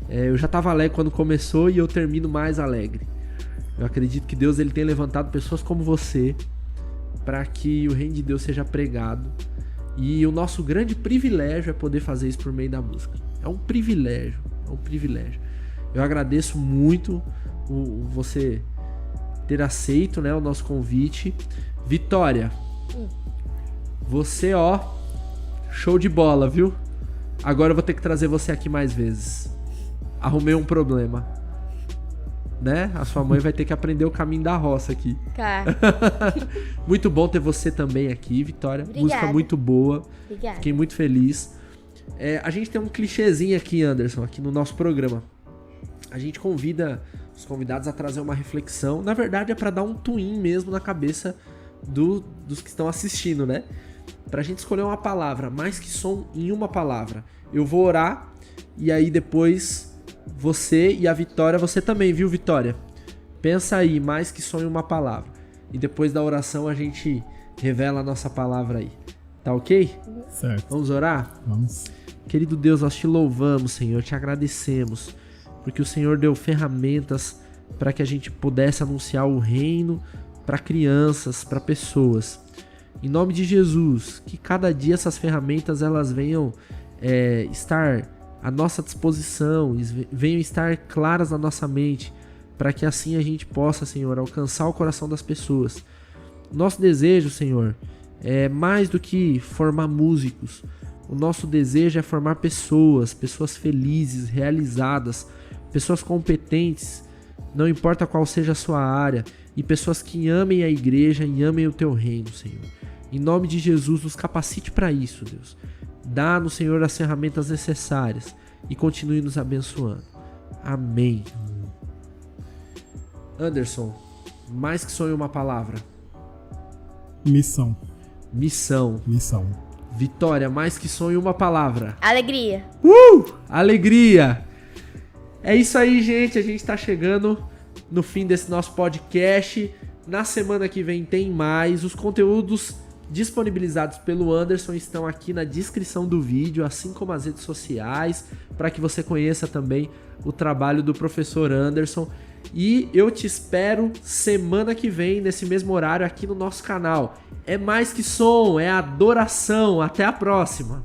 Eu já tava alegre quando começou e eu termino mais alegre. Eu acredito que Deus ele tem levantado pessoas como você para que o reino de Deus seja pregado. E o nosso grande privilégio é poder fazer isso por meio da música. É um privilégio, é um privilégio. Eu agradeço muito você ter aceito, né, o nosso convite. Vitória, você, ó, show de bola, viu? Agora eu vou ter que trazer você aqui mais vezes. Arrumei um problema. Né? A sua mãe vai ter que aprender o caminho da roça aqui. Tá. Muito bom ter você também aqui, Vitória. Obrigada. Música muito boa. Obrigada. Fiquei muito feliz. A gente tem um clichêzinho aqui, Anderson, aqui no nosso programa. A gente convida os convidados a trazer uma reflexão. Na verdade, é para dar um twin mesmo na cabeça dos que estão assistindo, né? Pra gente escolher uma palavra, mais que som em uma palavra. Eu vou orar e aí depois você e a Vitória, você também, viu, Vitória? Pensa aí, mais que som em uma palavra. E depois da oração a gente revela a nossa palavra aí. Tá ok? Certo. Vamos orar? Vamos. Querido Deus, nós te louvamos, Senhor, te agradecemos, porque o Senhor deu ferramentas para que a gente pudesse anunciar o reino para crianças, para pessoas. Em nome de Jesus, que cada dia essas ferramentas elas venham estar à nossa disposição, venham estar claras na nossa mente, para que assim a gente possa, Senhor, alcançar o coração das pessoas. Nosso desejo, Senhor, é mais do que formar músicos. O nosso desejo é formar pessoas felizes, realizadas, pessoas competentes, não importa qual seja a sua área, e pessoas que amem a igreja e amem o teu reino, Senhor. Em nome de Jesus, nos capacite para isso, Deus. Dá-nos, Senhor, as ferramentas necessárias e continue nos abençoando. Amém. Anderson, mais que sonho uma palavra. Missão. Missão. Vitória, mais que sonho uma palavra. Alegria. Alegria. É isso aí, gente. A gente tá chegando no fim desse nosso podcast. Na semana que vem tem mais. Os conteúdos disponibilizados pelo Anderson estão aqui na descrição do vídeo, assim como as redes sociais, para que você conheça também o trabalho do professor Anderson. E eu te espero semana que vem, nesse mesmo horário, aqui no nosso canal. É mais que som, é adoração. Até a próxima!